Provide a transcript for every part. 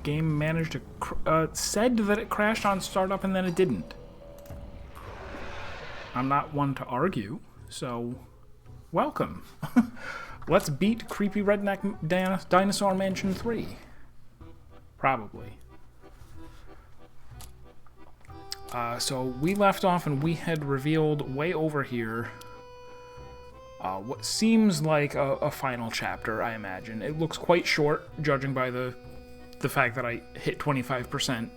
game managed to... said that it crashed on startup and then it didn't. I'm not one to argue, so welcome. Let's beat Creepy Redneck Dinosaur Mansion 3. Probably. So we left off and we had revealed way over here what seems like a final chapter, I imagine. It looks quite short, judging by the fact that I hit 25%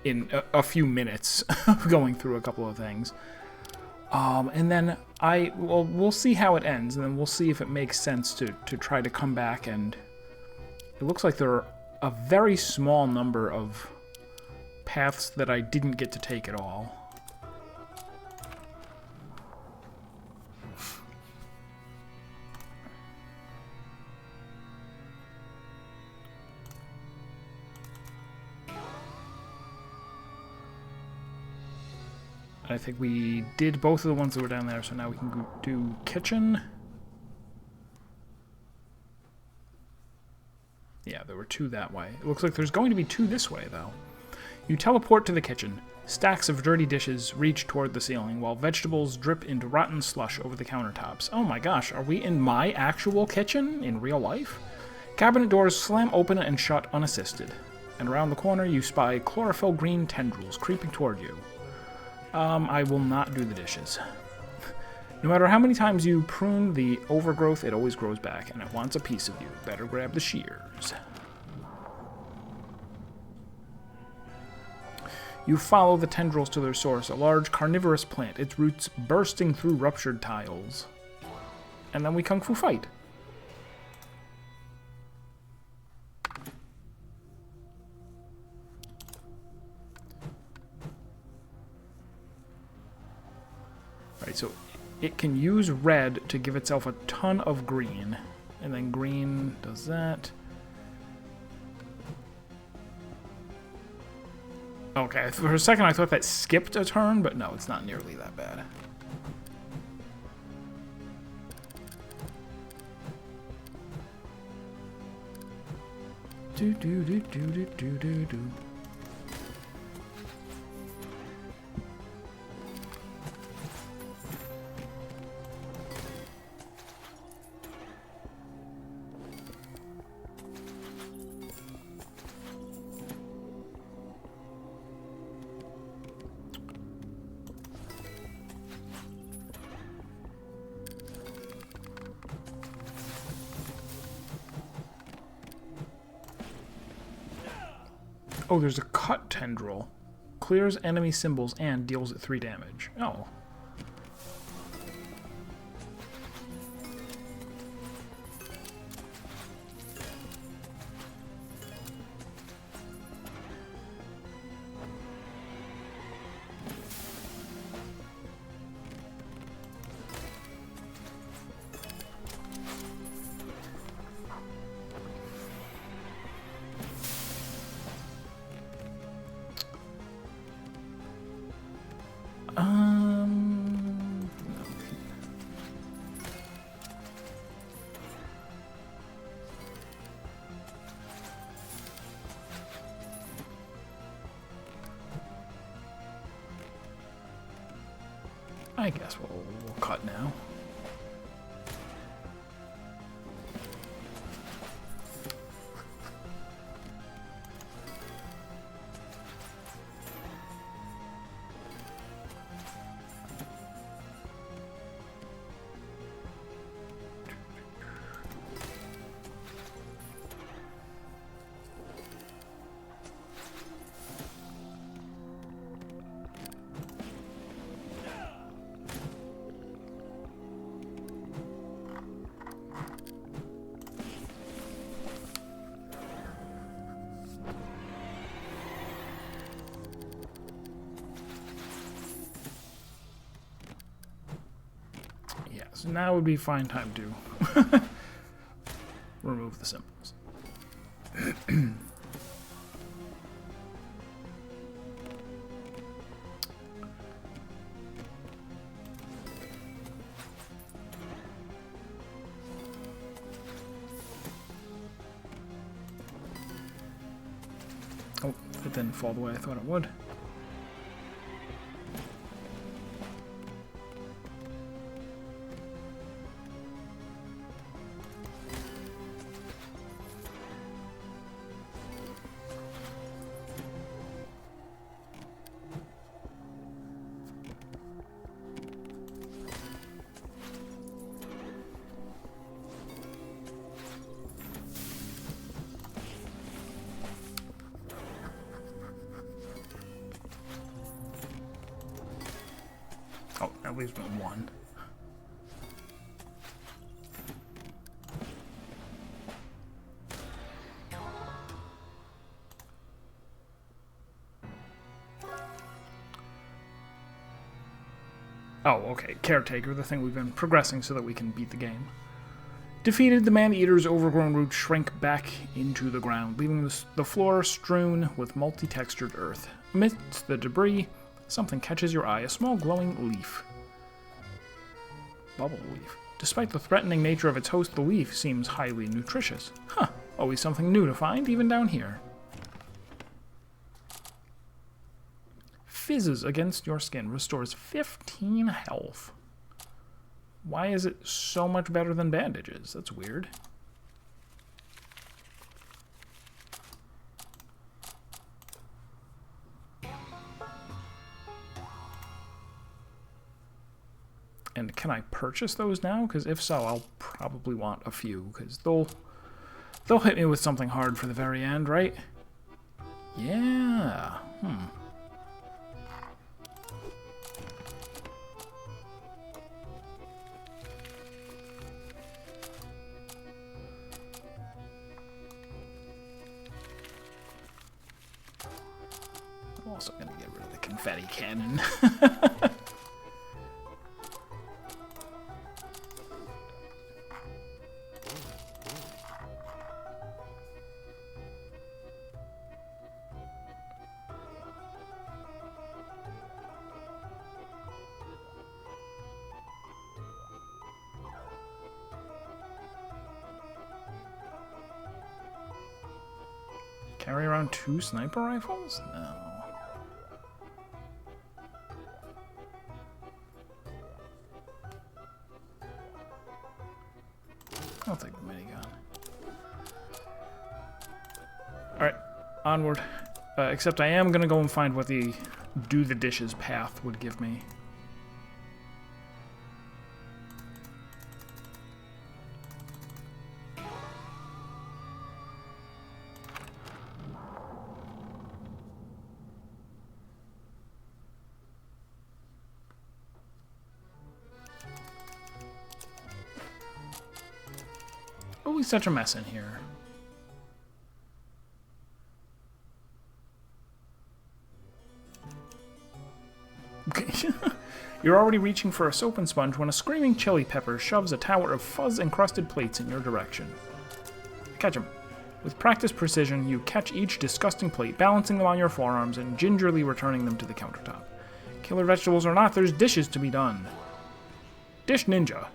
in a few minutes going through a couple of things. And then we'll see how it ends, and then we'll see if it makes sense to try to come back. And it looks like there are a very small number of paths that I didn't get to take at all. I think we did both of the ones that were down there, so now we can do kitchen. Yeah, there were 2 that way. It looks like there's going to be 2 this way, though. You teleport to the kitchen. Stacks of dirty dishes reach toward the ceiling, while vegetables drip into rotten slush over the countertops. Oh my gosh, are we in my actual kitchen in real life? Cabinet doors slam open and shut unassisted. And around the corner, you spy chlorophyll green tendrils creeping toward you. I will not do the dishes. No matter how many times you prune the overgrowth, it always grows back, and it wants a piece of you. Better grab the shears. You follow the tendrils to their source, a large carnivorous plant, its roots bursting through ruptured tiles. And then we kung fu fight. Alright, so it can use red to give itself a ton of green. And then green does that. Okay, for a second I thought that skipped a turn, but no, it's not nearly that bad. Do do do do do do do do. Oh, there's a cut tendril. Clears enemy symbols and deals it 3 damage. Oh. I guess we'll cut now. So now would be fine time to remove the symbols. Oh, it didn't fall the way I thought it would. Oh, that leaves me one. Oh, okay. Caretaker, the thing we've been progressing so that we can beat the game. Defeated, the Maneater's overgrown roots shrink back into the ground, leaving the floor strewn with multi-textured earth. Amidst the debris, something catches your eye, a small glowing leaf. Bubble leaf. Despite the threatening nature of its host, the leaf seems highly nutritious. Huh, always something new to find, even down here. Fizzes against your skin, restores 15 health. Why is it so much better than bandages? That's weird. And can I purchase those now? Because if so, I'll probably want a few, because they'll hit me with something hard for the very end, right? Yeah. I'm also going to get rid of the confetti cannon. Carry around 2 sniper rifles? No. I'll take the minigun. Alright, onward. Except I am going to go and find what the do the dishes path would give me. Always such a mess in here. Okay. You're already reaching for a soap and sponge when a screaming chili pepper shoves a tower of fuzz-encrusted plates in your direction. Catch him. With practiced precision, you catch each disgusting plate, balancing them on your forearms and gingerly returning them to the countertop. Killer vegetables or not, there's dishes to be done. Dish Ninja.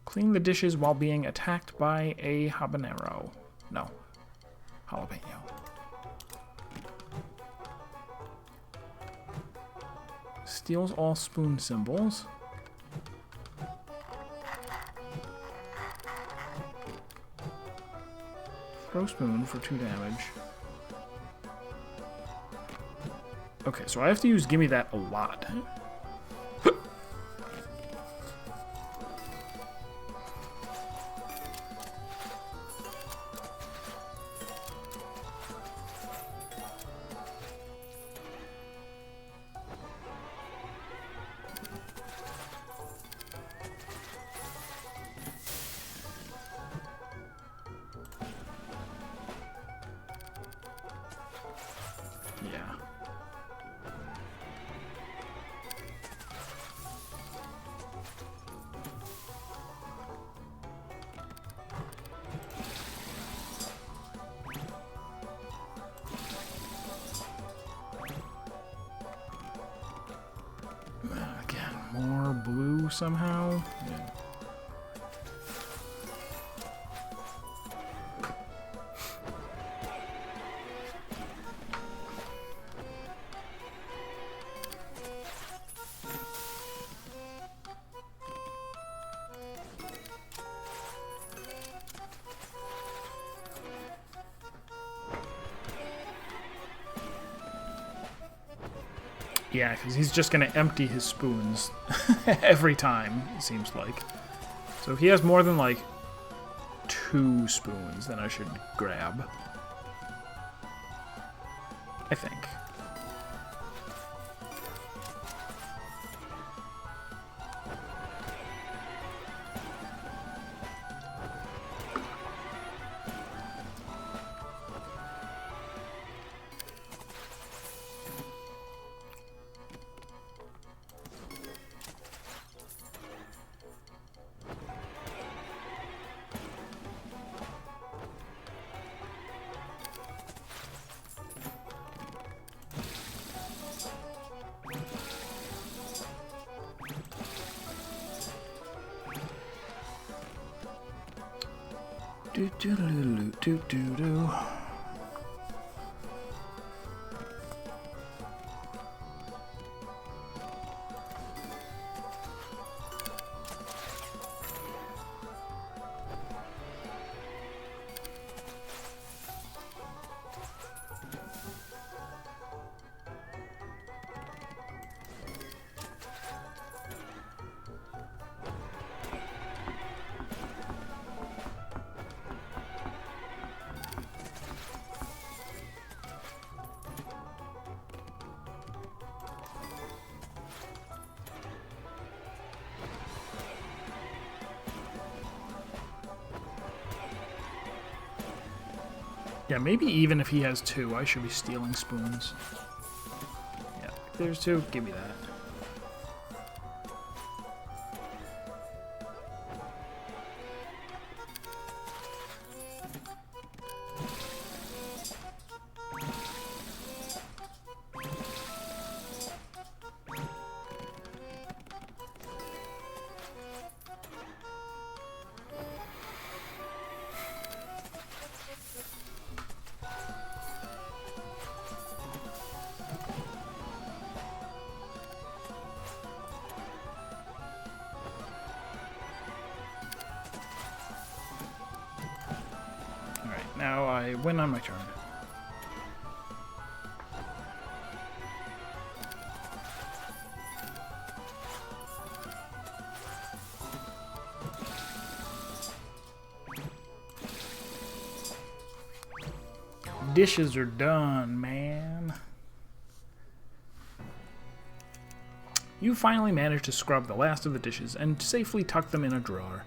Clean the dishes while being attacked by a habanero. No. Jalapeno. Steals all spoon symbols. Throw spoon for 2 damage. Okay, so I have to use Gimme That a lot. Yeah. Again, more blue somehow. Yeah. Yeah, because he's just going to empty his spoons every time, it seems like. So if he has more than, like, 2 spoons, then I should grab. I think. Do do do do do do. Yeah, maybe even if he has 2, I should be stealing spoons. Yeah, if there's 2, give me that. Now I win on my turn. Dishes are done, man. You finally managed to scrub the last of the dishes and safely tuck them in a drawer.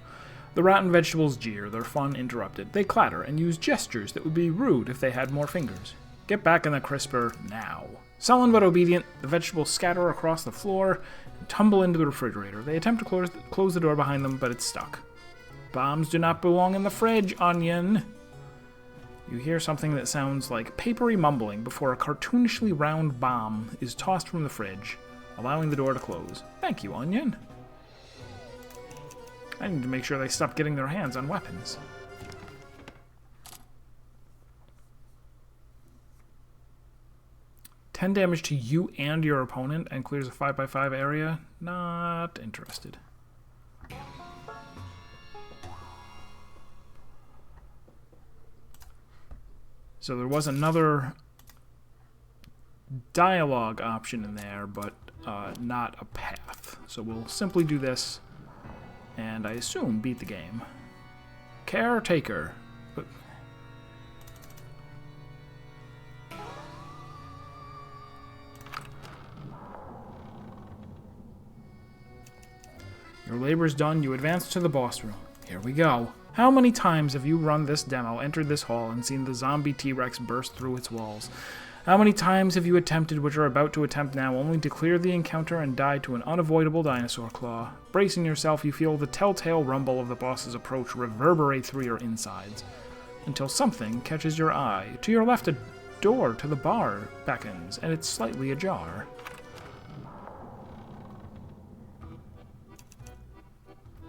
The rotten vegetables jeer, their fun interrupted. They clatter and use gestures that would be rude if they had more fingers. Get back in the crisper now. Sullen but obedient, the vegetables scatter across the floor and tumble into the refrigerator. They attempt to close the door behind them, but it's stuck. Bombs do not belong in the fridge, Onion. You hear something that sounds like papery mumbling before a cartoonishly round bomb is tossed from the fridge, allowing the door to close. Thank you, Onion. I need to make sure they stop getting their hands on weapons. $10 damage to you and your opponent and clears a 5x5 area. Not interested. So there was another dialogue option in there, but not a path. So we'll simply do this. And I assume beat the game. Caretaker. But your labor's done. You advance to the boss room. Here we go. How many times have you run this demo, entered this hall, and seen the zombie T-Rex burst through its walls? How many times have you attempted what you're about to attempt now, only to clear the encounter and die to an unavoidable dinosaur claw? Bracing yourself, you feel the telltale rumble of the boss's approach reverberate through your insides, until something catches your eye. To your left, a door to the bar beckons, and it's slightly ajar.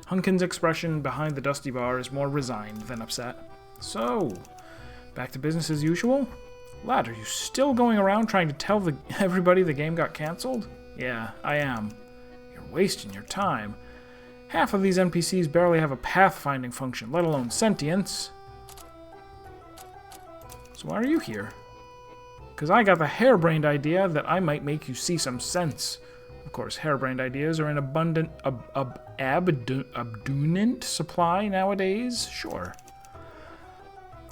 Hunkin's expression behind the dusty bar is more resigned than upset. So, back to business as usual? Lad, are you still going around trying to tell everybody the game got cancelled? Yeah, I am. You're wasting your time. Half of these NPCs barely have a pathfinding function, let alone sentience. So why are you here? Because I got the harebrained idea that I might make you see some sense. Of course, harebrained ideas are in abundant supply nowadays. Sure.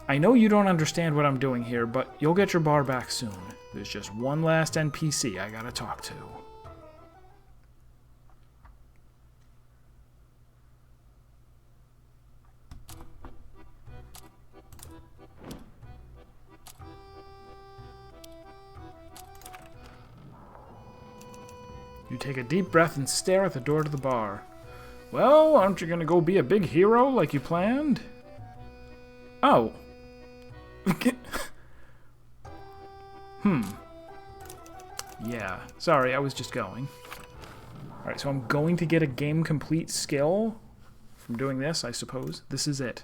I know you don't understand what I'm doing here, but you'll get your bar back soon. There's just one last NPC I gotta talk to. You take a deep breath and stare at the door to the bar. Well, aren't you gonna go be a big hero like you planned? Oh. Yeah, sorry, I was just going. Alright, so I'm going to get a game complete skill from doing this, I suppose. This is it.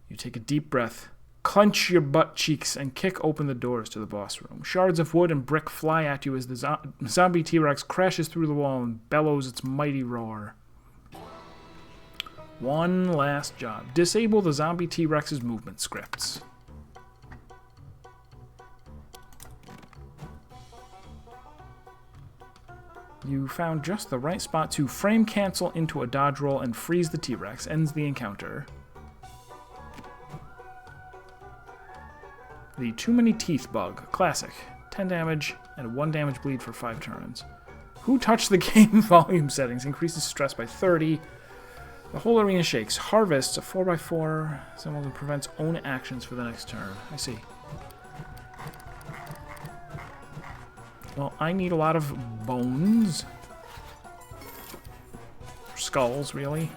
You take a deep breath, clench your butt cheeks, and kick open the doors to the boss room. Shards of wood and brick fly at you as the zombie T-Rex crashes through the wall and bellows its mighty roar. One last job. Disable the zombie T-Rex's movement scripts. You found just the right spot to frame cancel into a dodge roll and freeze the T-Rex. Ends the encounter. The Too Many Teeth bug. Classic. 10 damage and 1 damage bleed for 5 turns. Who touched the game volume settings? Increases stress by 30. The whole arena shakes. Harvests a 4x4 symbol that prevents own actions for the next turn. I see. Well, I need a lot of bones. Skulls, really.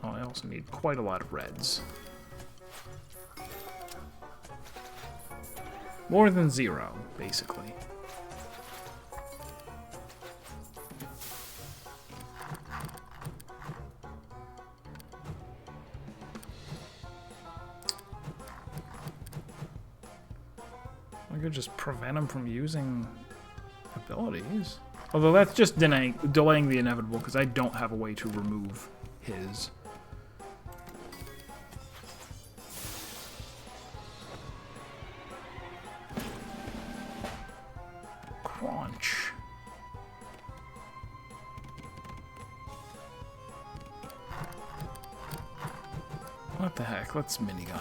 Oh, I also need quite a lot of reds. More than 0, basically. I could just prevent him from using abilities. Although that's just delaying the inevitable, because I don't have a way to remove his. Crunch. What the heck? Let's minigun.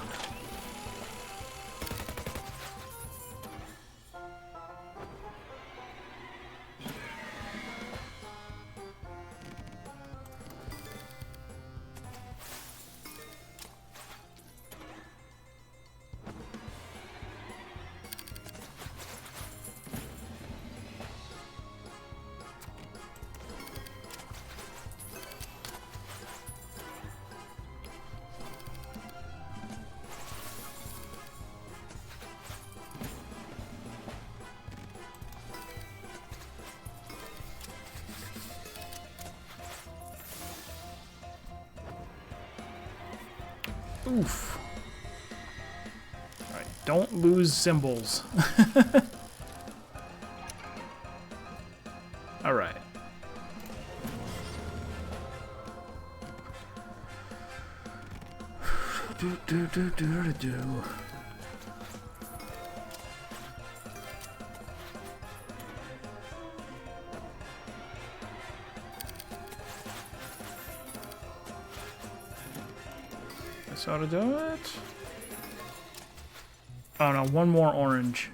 Oof. Alright, don't lose symbols. Alright. That's how to do it. Oh no, one more orange.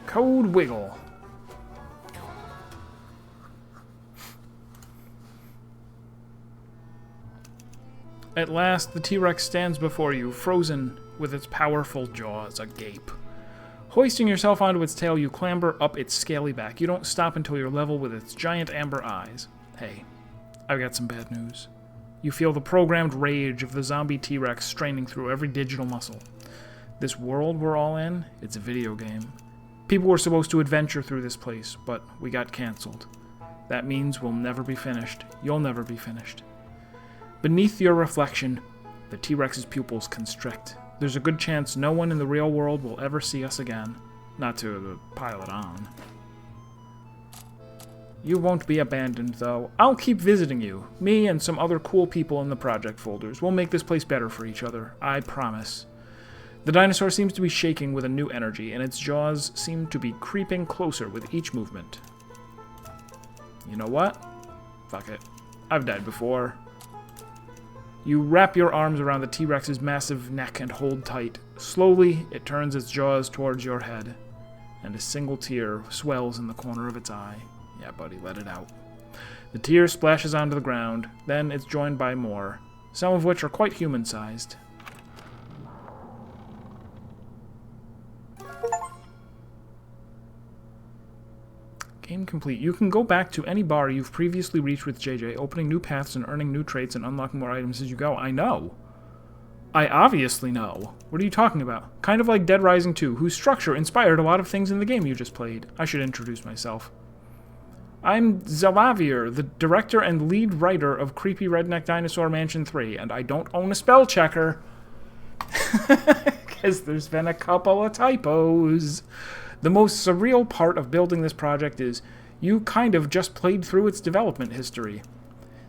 Code Wiggle. At last, the T-Rex stands before you, frozen with its powerful jaws agape. Hoisting yourself onto its tail, you clamber up its scaly back. You don't stop until you're level with its giant amber eyes. Hey, I've got some bad news. You feel the programmed rage of the zombie T-Rex straining through every digital muscle. This world we're all in, it's a video game. People were supposed to adventure through this place, but we got canceled. That means we'll never be finished. You'll never be finished. Beneath your reflection, the T-Rex's pupils constrict. There's a good chance no one in the real world will ever see us again. Not to pile it on. You won't be abandoned, though. I'll keep visiting you. Me and some other cool people in the project folders. We'll make this place better for each other. I promise. The dinosaur seems to be shaking with a new energy, and its jaws seem to be creeping closer with each movement. You know what? Fuck it. I've died before. You wrap your arms around the T-Rex's massive neck and hold tight. Slowly, it turns its jaws towards your head, and a single tear swells in the corner of its eye. Yeah, buddy, let it out. The tear splashes onto the ground, then it's joined by more, some of which are quite human-sized. Game complete. You can go back to any bar you've previously reached with JJ, opening new paths and earning new traits and unlocking more items as you go. I know. I obviously know. What are you talking about? Kind of like Dead Rising 2, whose structure inspired a lot of things in the game you just played. I should introduce myself. I'm Zalavier, the director and lead writer of Creepy Redneck Dinosaur Mansion 3, and I don't own a spell checker. Because there's been a couple of typos. The most surreal part of building this project is you kind of just played through its development history.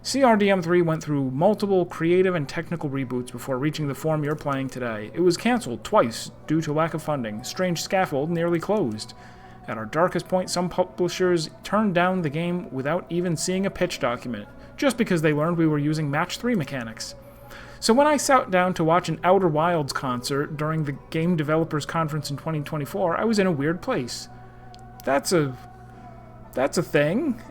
CRDM3 went through multiple creative and technical reboots before reaching the form you're playing today. It was cancelled twice due to lack of funding. Strange Scaffold nearly closed. At our darkest point, some publishers turned down the game without even seeing a pitch document, just because they learned we were using Match 3 mechanics. So when I sat down to watch an Outer Wilds concert during the Game Developers Conference in 2024, I was in a weird place. That's a thing.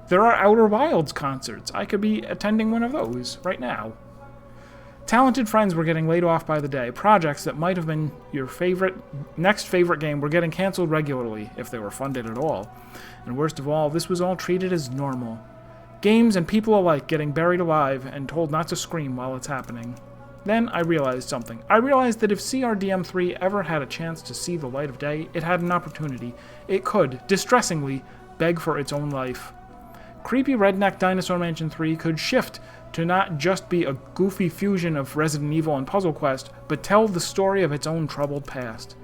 There are Outer Wilds concerts. I could be attending one of those right now. Talented friends were getting laid off by the day. Projects that might have been your next favorite game were getting canceled regularly, if they were funded at all. And worst of all, this was all treated as normal. Games and people alike getting buried alive and told not to scream while it's happening. Then I realized something. I realized that if CRDM3 ever had a chance to see the light of day, it had an opportunity. It could, distressingly, beg for its own life. Creepy Redneck Dinosaur Mansion 3 could shift to not just be a goofy fusion of Resident Evil and Puzzle Quest, but tell the story of its own troubled past.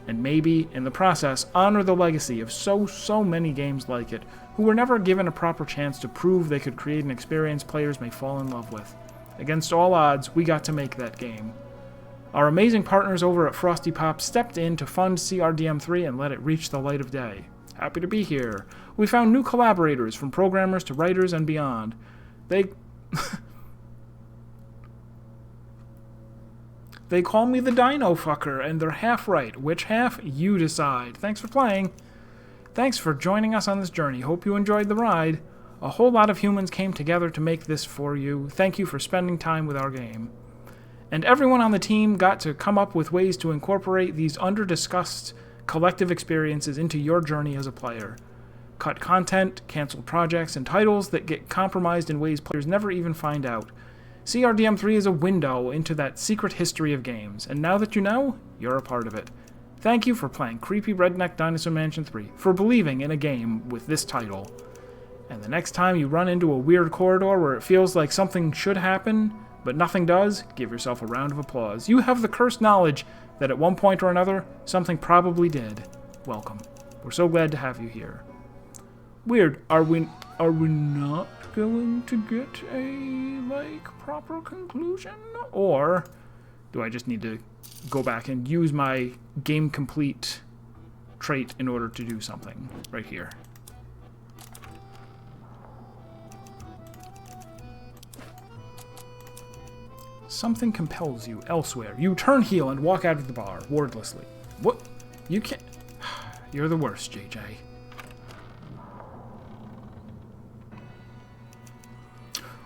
And maybe, in the process, honor the legacy of so many games like it, who were never given a proper chance to prove they could create an experience players may fall in love with. Against all odds, we got to make that game. Our amazing partners over at Frosty Pop stepped in to fund CRDM3 and let it reach the light of day. Happy to be here. We found new collaborators, from programmers to writers and beyond. They call me the Dino Fucker, and they're half right. Which half? You decide. Thanks for playing. Thanks for joining us on this journey. Hope you enjoyed the ride. A whole lot of humans came together to make this for you. Thank you for spending time with our game. And everyone on the team got to come up with ways to incorporate these under-discussed collective experiences into your journey as a player. Cut content, canceled projects, and titles that get compromised in ways players never even find out. CRDM3 is a window into that secret history of games, and now that you know, you're a part of it. Thank you for playing Creepy Redneck Dinosaur Mansion 3, for believing in a game with this title. And the next time you run into a weird corridor where it feels like something should happen, but nothing does, give yourself a round of applause. You have the cursed knowledge that at one point or another, something probably did. Welcome. We're so glad to have you here. Weird. Are we not going to get a, proper conclusion? Or do I just need to go back and use my game complete trait in order to do something right here? Something compels you elsewhere. You turn heel and walk out of the bar, wordlessly. What? You can't... You're the worst, JJ.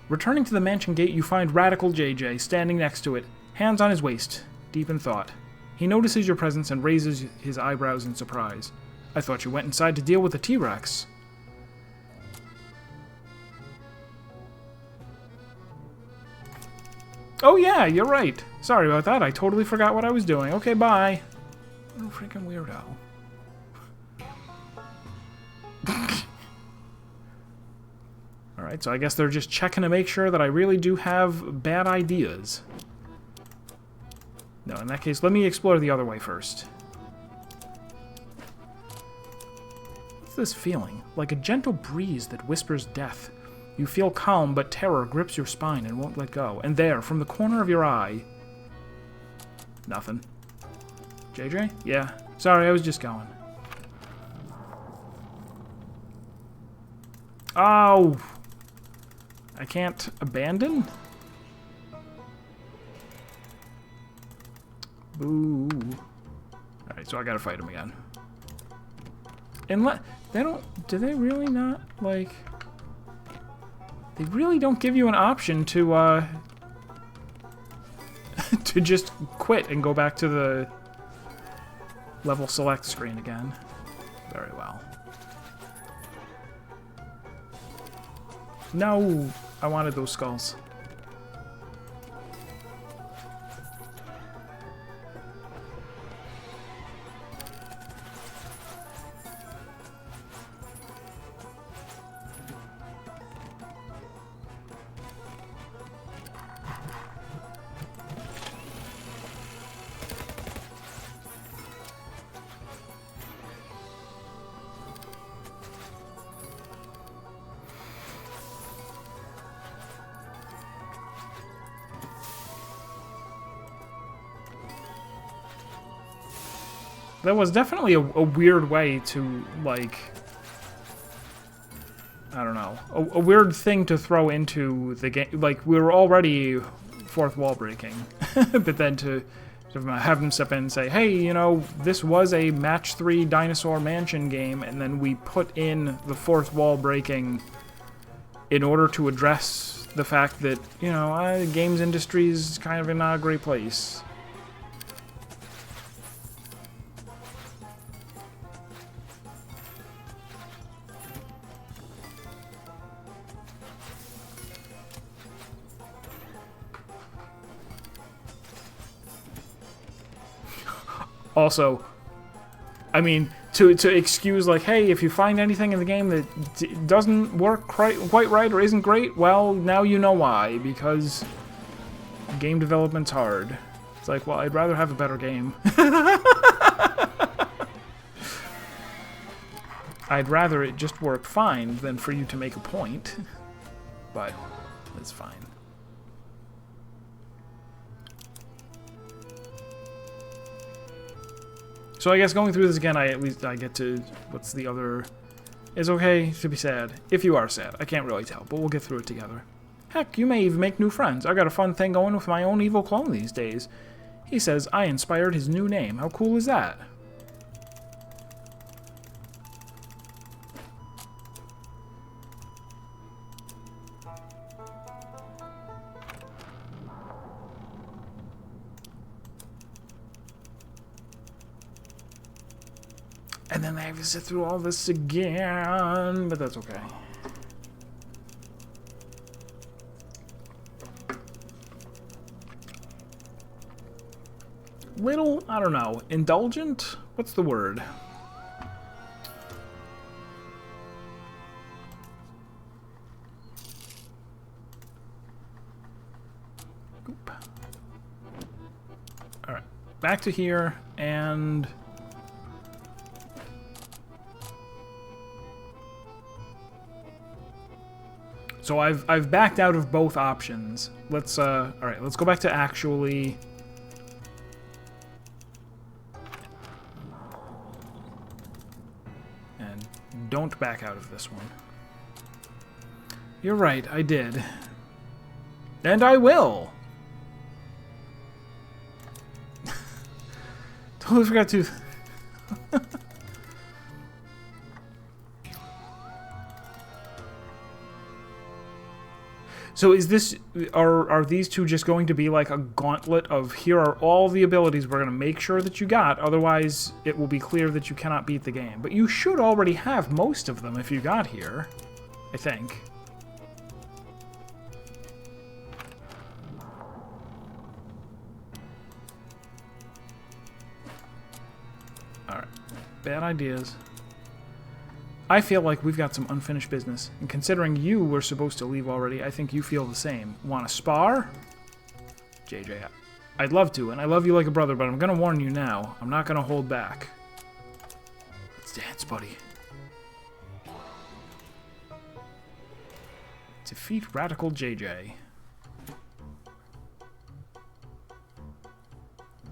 Returning to the mansion gate, you find Radical JJ standing next to it, hands on his waist, deep in thought. He notices your presence and raises his eyebrows in surprise. I thought you went inside to deal with the T-Rex. Oh yeah, you're right. Sorry about that. I totally forgot what I was doing. Okay, bye. What a freaking weirdo. Alright, so I guess they're just checking to make sure that I really do have bad ideas. No, in that case, let me explore the other way first. What's this feeling? Like a gentle breeze that whispers death. You feel calm, but terror grips your spine and won't let go. And there, from the corner of your eye... Nothing. JJ? Yeah. Sorry, I was just going. Oh! I can't abandon? Boo. Alright, so I gotta fight him again. And they don't... Do they really not, like... They really don't give you an option to, to just quit and go back to the level select screen again. Very well. No! I wanted those skulls. That was definitely a weird way to, like... I don't know. A weird thing to throw into the game. Like, we were already fourth wall breaking. But then to have them step in and say, hey, you know, this was a match 3 Dinosaur Mansion game, and then we put in the fourth wall breaking in order to address the fact that, you know, the games industry is kind of in not a great place. Also, I mean, to excuse, like, hey, if you find anything in the game that doesn't work quite right or isn't great, well, now you know why, because game development's hard. It's like, well, I'd rather have a better game. I'd rather it just work fine than for you to make a point, but it's fine. So I guess going through this again, at least I get to... What's the other... It's okay to be sad. If you are sad. I can't really tell, but we'll get through it together. Heck, you may even make new friends. I got a fun thing going with my own evil clone these days. He says I inspired his new name. How cool is that? And then I have to sit through all this again, but that's okay. Little, I don't know, indulgent? What's the word? Oop. Alright, back to here, and... So I've backed out of both options. Let's all right, let's go back to actually and don't back out of this one. You're right, I did. And I will. Totally forgot to So is this... Are these two just going to be like a gauntlet of here are all the abilities we're going to make sure that you got, otherwise it will be clear that you cannot beat the game. But you should already have most of them if you got here, I think. Alright. Bad ideas. I feel like we've got some unfinished business, and considering you were supposed to leave already, I think you feel the same. Want to spar? JJ, I'd love to, and I love you like a brother, but I'm going to warn you now. I'm not going to hold back. Let's dance, buddy. Defeat Radical JJ.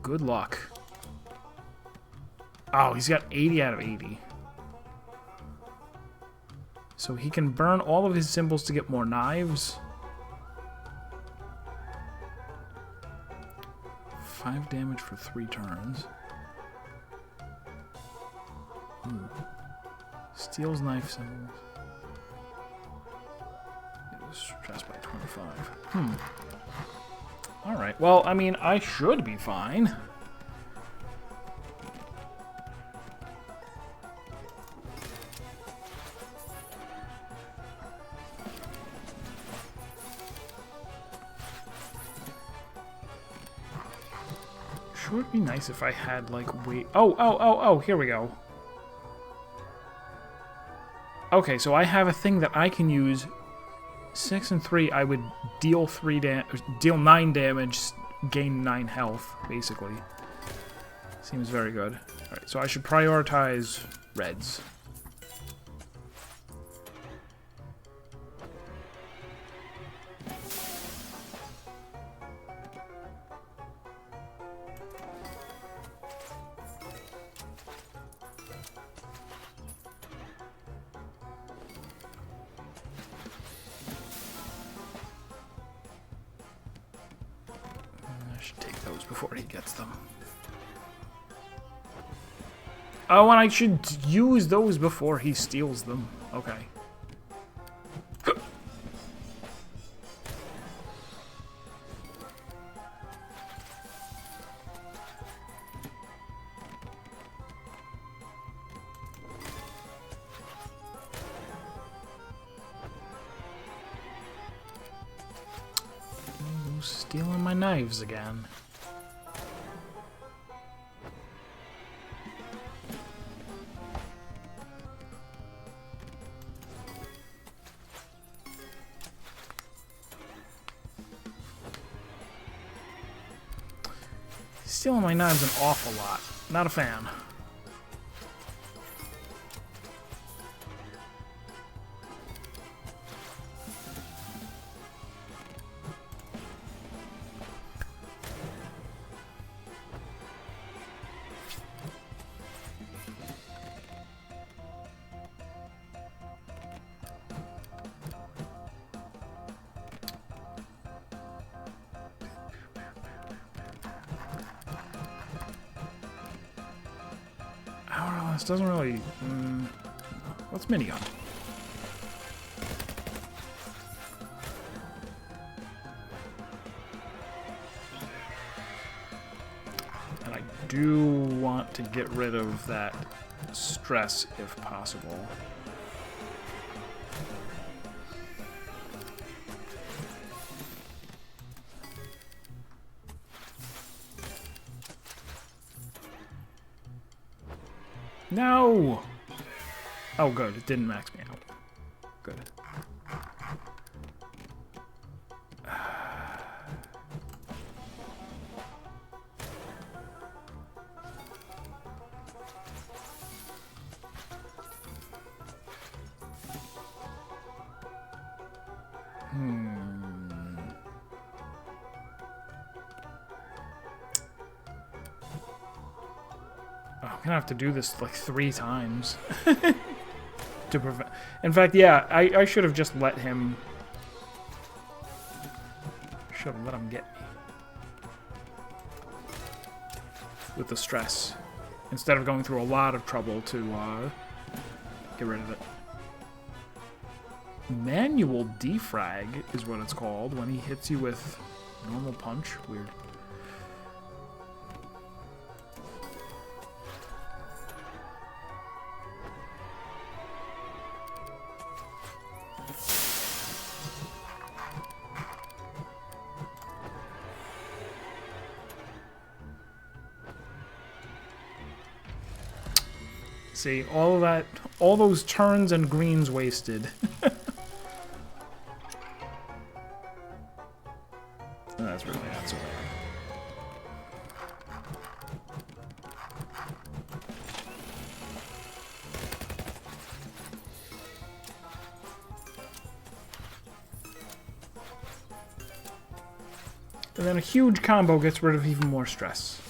Good luck. Oh, he's got 80 out of 80. So he can burn all of his symbols to get more knives. 5 damage for 3 turns. Ooh. Steals knife symbols. It was stressed by 25. Alright, well, I mean, I should be fine. Sure would be nice if I had, like, wait... Oh, here we go. Okay, so I have a thing that I can use. 6 and 3, I would deal 9 damage, gain 9 health, basically. Seems very good. Alright, so I should prioritize reds. Before he gets them. Oh, and I should use those before he steals them. Okay. Oh, stealing my knives again. Stealing my knives an awful lot. Not a fan. This doesn't really... What's minigun? And I do want to get rid of that stress if possible. No! Oh, good. It didn't max me out. Good. I'm gonna have to do this like 3 times to prevent. In fact, yeah, I should have just let him. Should have let him get me with the stress instead of going through a lot of trouble to get rid of it. Manual defrag is what it's called when he hits you with normal punch. Weird. See, all of that, all those turns and greens wasted. That's really not so bad. And then a huge combo gets rid of even more stress.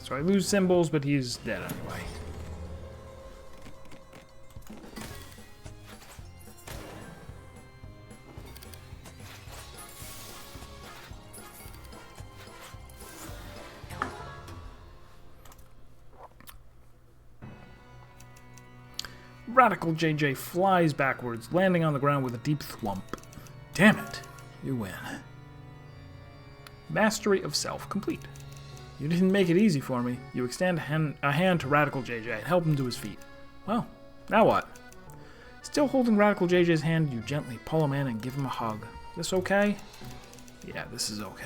So I lose symbols, but he's dead anyway. Radical JJ flies backwards, landing on the ground with a deep thwump. Damn it, you win. Mastery of self complete. You didn't make it easy for me. You extend a hand to Radical JJ and help him to his feet. Well, now what? Still holding Radical JJ's hand, you gently pull him in and give him a hug. This okay? Yeah, this is okay.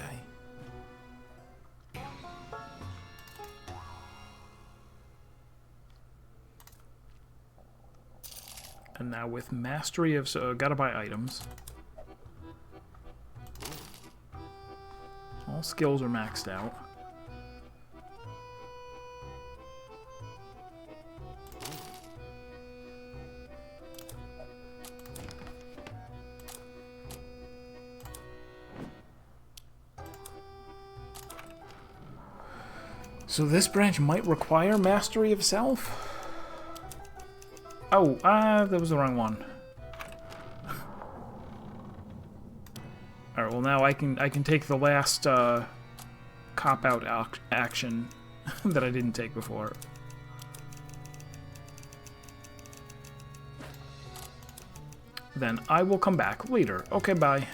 And now with Mastery of... gotta buy items. All skills are maxed out. So this branch might require Mastery of Self? Oh, that was the wrong one. Alright, well now I can take the last cop-out action that I didn't take before. Then I will come back later. Okay, bye.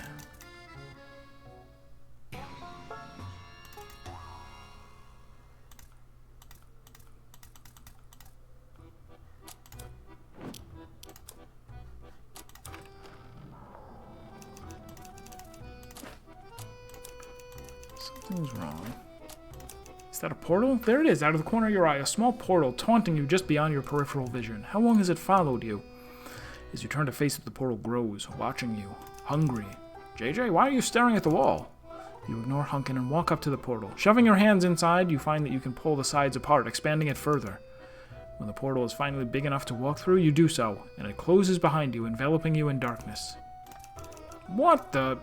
Something's wrong. Is that a portal? There it is, out of the corner of your eye, a small portal taunting you just beyond your peripheral vision. How long has it followed you? As you turn to face it, the portal grows, watching you, hungry. JJ, why are you staring at the wall? You ignore Hunkin and walk up to the portal. Shoving your hands inside, you find that you can pull the sides apart, expanding it further. When the portal is finally big enough to walk through, you do so, and it closes behind you, enveloping you in darkness. What the...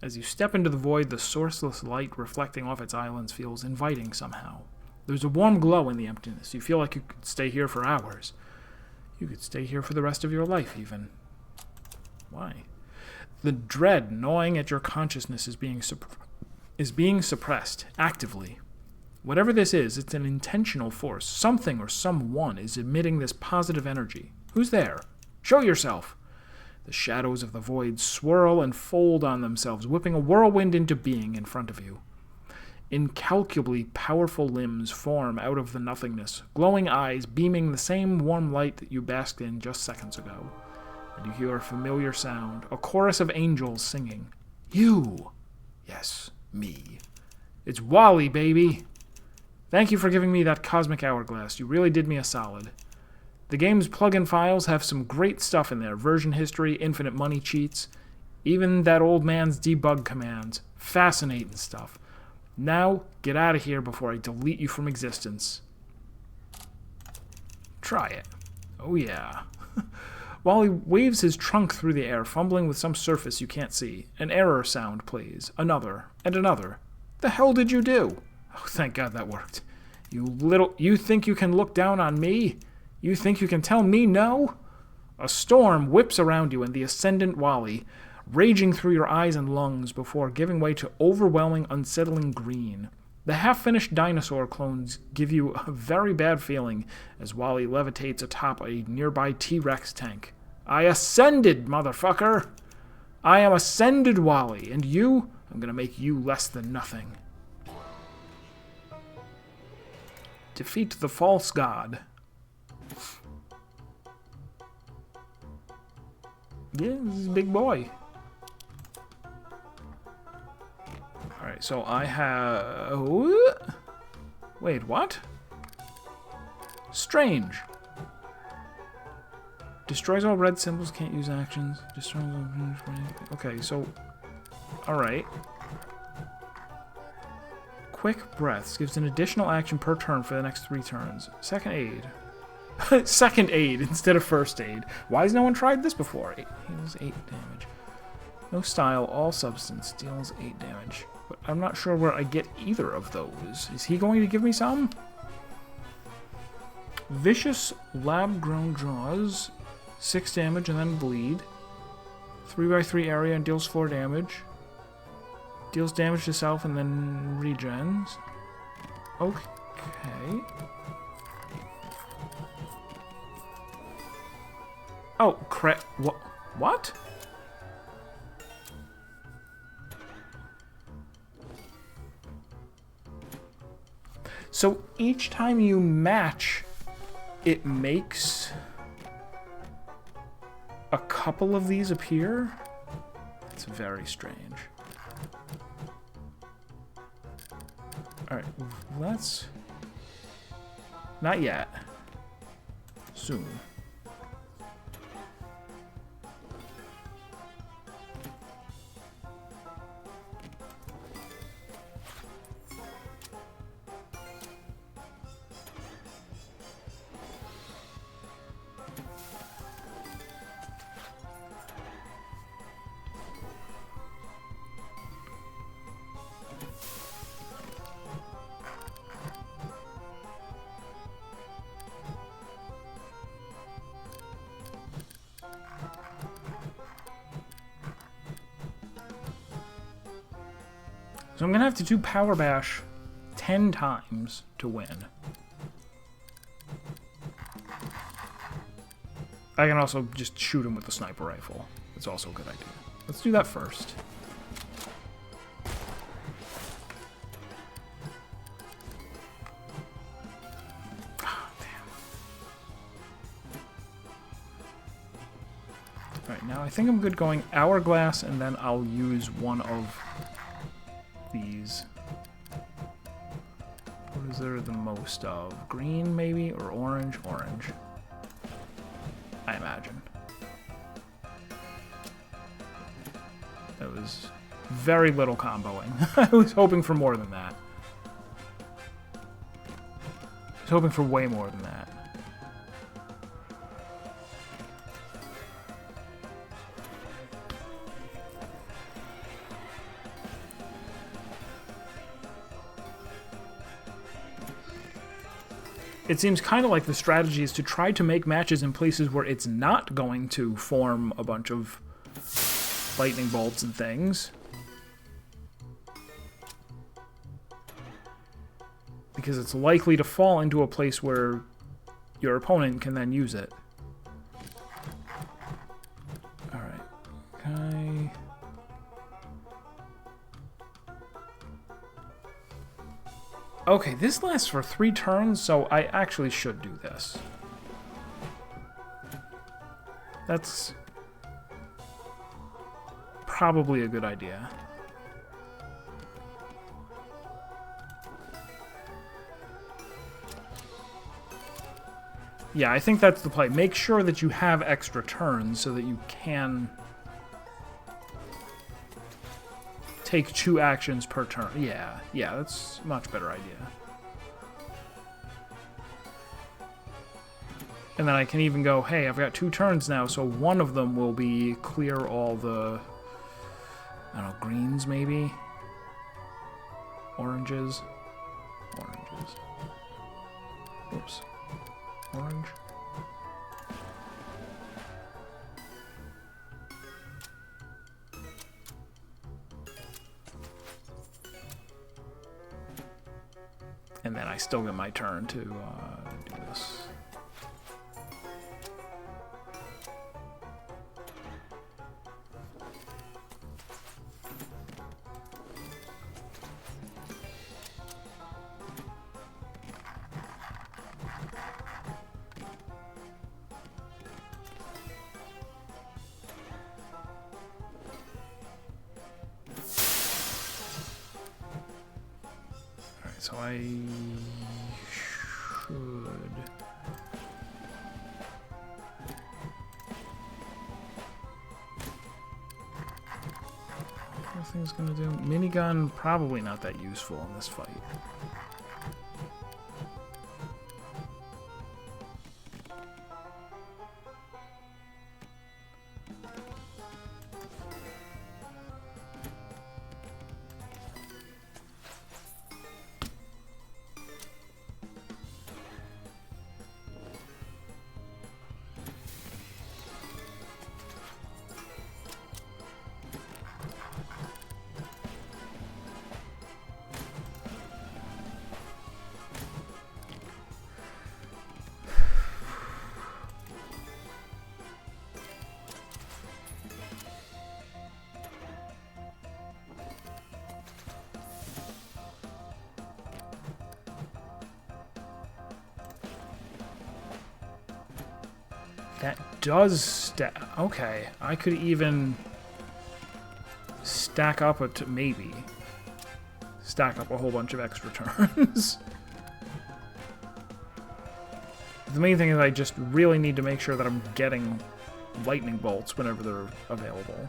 As you step into the void, the sourceless light reflecting off its islands feels inviting somehow. There's a warm glow in the emptiness. You feel like you could stay here for hours. You could stay here for the rest of your life, even. Why? The dread gnawing at your consciousness is being suppressed, actively. Whatever this is, it's an intentional force. Something or someone is emitting this positive energy. Who's there? Show yourself! The shadows of the void swirl and fold on themselves, whipping a whirlwind into being in front of you. Incalculably powerful limbs form out of the nothingness, glowing eyes beaming the same warm light that you basked in just seconds ago. And you hear a familiar sound, a chorus of angels singing. You! Yes, me. It's Wally, baby! Thank you for giving me that cosmic hourglass. You really did me a solid. The game's plugin files have some great stuff in there. Version history, infinite money cheats, even that old man's debug commands. Fascinating stuff. Now, get out of here before I delete you from existence. Try it. Oh yeah. Wally waves his trunk through the air, fumbling with some surface you can't see. An error sound plays. Another. And another. The hell did you do? Oh, thank God that worked. You think you can look down on me? You think you can tell me no? A storm whips around you and the ascendant Wally, raging through your eyes and lungs before giving way to overwhelming, unsettling green. The half-finished dinosaur clones give you a very bad feeling as Wally levitates atop a nearby T-Rex tank. I ascended, motherfucker! I am ascended, Wally, and you? I'm gonna make you less than nothing. Defeat the false god. Yeah, this is a big boy. Alright, so I have... Wait, what? Strange. Destroys all red symbols, can't use actions. Destroys all... Okay, so... Alright. Quick breaths. Gives an additional action per turn for the next 3 turns. Second aid. Second aid instead of first aid. Why has no one tried this before? It heals 8 damage. No style, all substance. Deals 8 damage. But I'm not sure where I get either of those. Is he going to give me some? Vicious lab-grown jaws. 6 damage and then bleed. 3x3 area and deals 4 damage. Deals damage to self and then regens. Okay. Oh, crap. What? So each time you match, it makes a couple of these appear? It's very strange. Alright, let's... Not yet. Soon. So I'm going to have to do Power Bash 10 times to win. I can also just shoot him with the sniper rifle. It's also a good idea. Let's do that first. Oh, damn. Alright, now I think I'm good going Hourglass, and then I'll use one of these. What is there the most of? Green, maybe? Or orange? Orange. I imagine. That was very little comboing. I was hoping for more than that. I was hoping for way more than that. It seems kind of like the strategy is to try to make matches in places where it's not going to form a bunch of lightning bolts and things. Because it's likely to fall into a place where your opponent can then use it. Alright. Okay. Okay, this lasts for 3 turns, so I actually should do this. That's probably a good idea. Yeah, I think that's the play. Make sure that you have extra turns so that you can take 2 actions per turn. Yeah, that's a much better idea. And then I can even go, hey, I've got 2 turns now, so one of them will be clear all the, I don't know, greens maybe? Oranges. Oops. Orange. And then I still get my turn to do this. So I should... What are things gonna do? Minigun, probably not that useful in this fight. That does stack. Okay, I could even stack up maybe stack up a whole bunch of extra turns. The main thing is I just really need to make sure that I'm getting lightning bolts whenever they're available.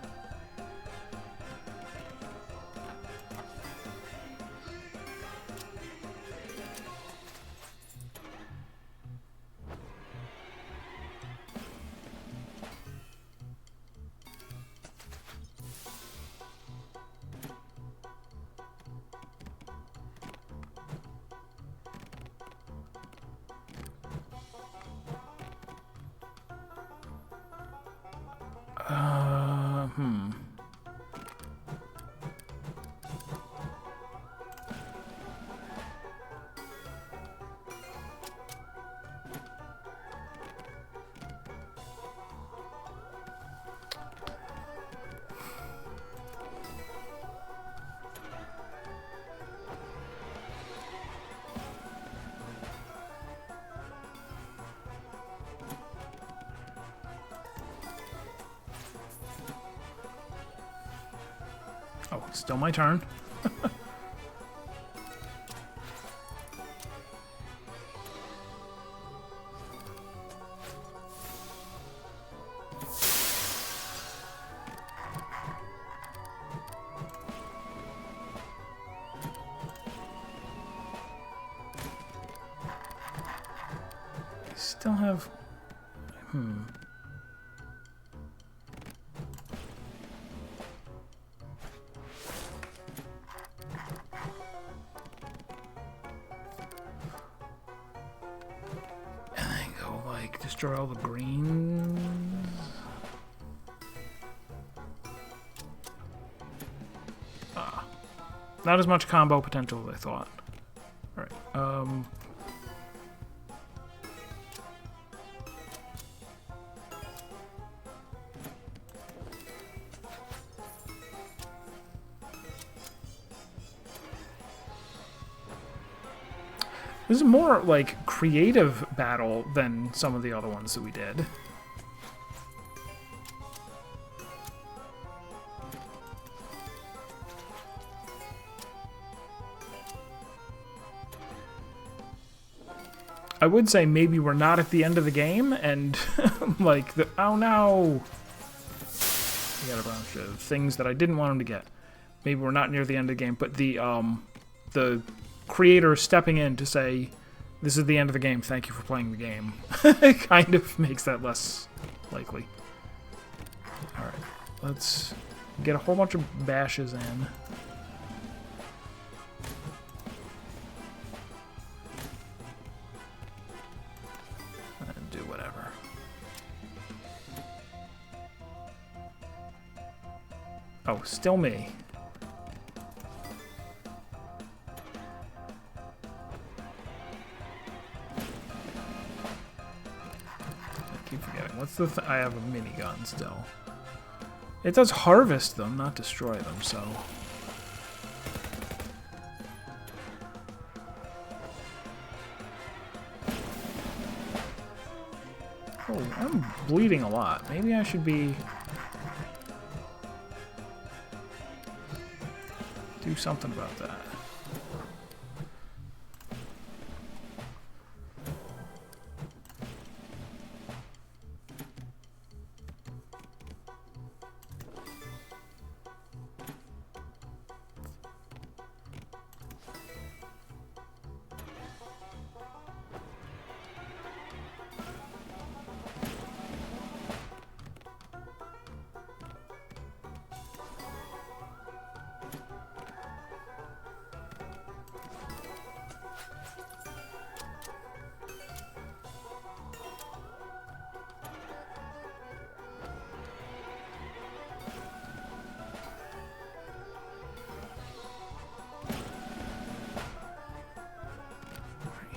Oh, still my turn. I still have... Destroy all the greens. Not as much combo potential as I thought. Alright, this is more like creative battle than some of the other ones that we did. I would say maybe we're not at the end of the game and like oh no! I got a bunch of things that I didn't want him to get. maybe we're not near the end of the game, but the creator stepping in to say, this is the end of the game, thank you for playing the game, it kind of makes that less likely. Alright, let's get a whole bunch of bashes in. And do whatever. Oh, still me. I keep forgetting. What's the I have a minigun still. It does harvest them, not destroy them, so... Oh, I'm bleeding a lot. Maybe I should be... do something about that.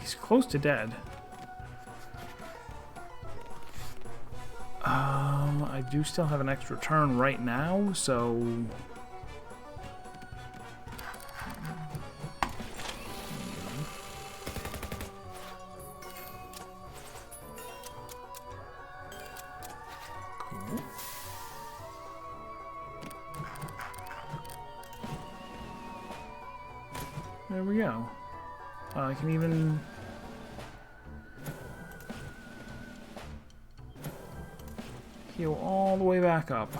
He's close to dead. I do still have an extra turn right now, so... Cool. There we go. I can even... heal all the way back up.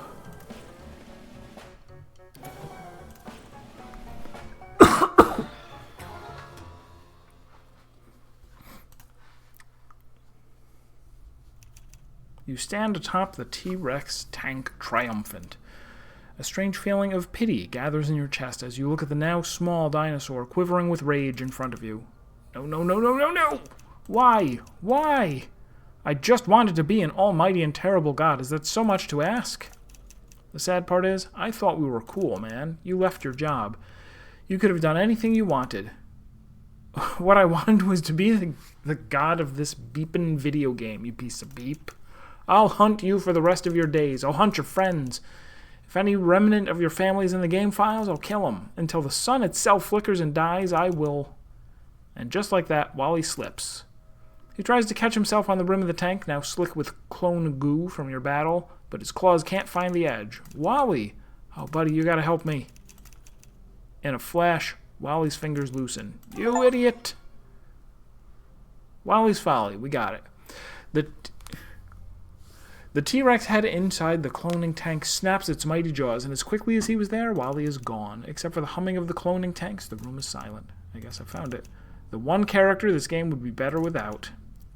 You stand atop the T-Rex tank triumphant. A strange feeling of pity gathers in your chest as you look at the now small dinosaur quivering with rage in front of you. No, no, no, no, no, no! Why? Why? I just wanted to be an almighty and terrible god. Is that so much to ask? The sad part is, I thought we were cool, man. You left your job. You could have done anything you wanted. What I wanted was to be the god of this beepin' video game, you piece of beep. I'll hunt you for the rest of your days. I'll hunt your friends. If any remnant of your family's in the game files, I'll kill them. Until the sun itself flickers and dies, I will... And just like that, Wally slips. He tries to catch himself on the rim of the tank, now slick with clone goo from your battle, but his claws can't find the edge. Wally! Oh, buddy, you gotta help me. In a flash, Wally's fingers loosen. You idiot! Wally's folly. We got it. The T-Rex head inside the cloning tank snaps its mighty jaws, and as quickly as he was there, Wally is gone. Except for the humming of the cloning tanks, the room is silent. I guess I found it. The one character this game would be better without.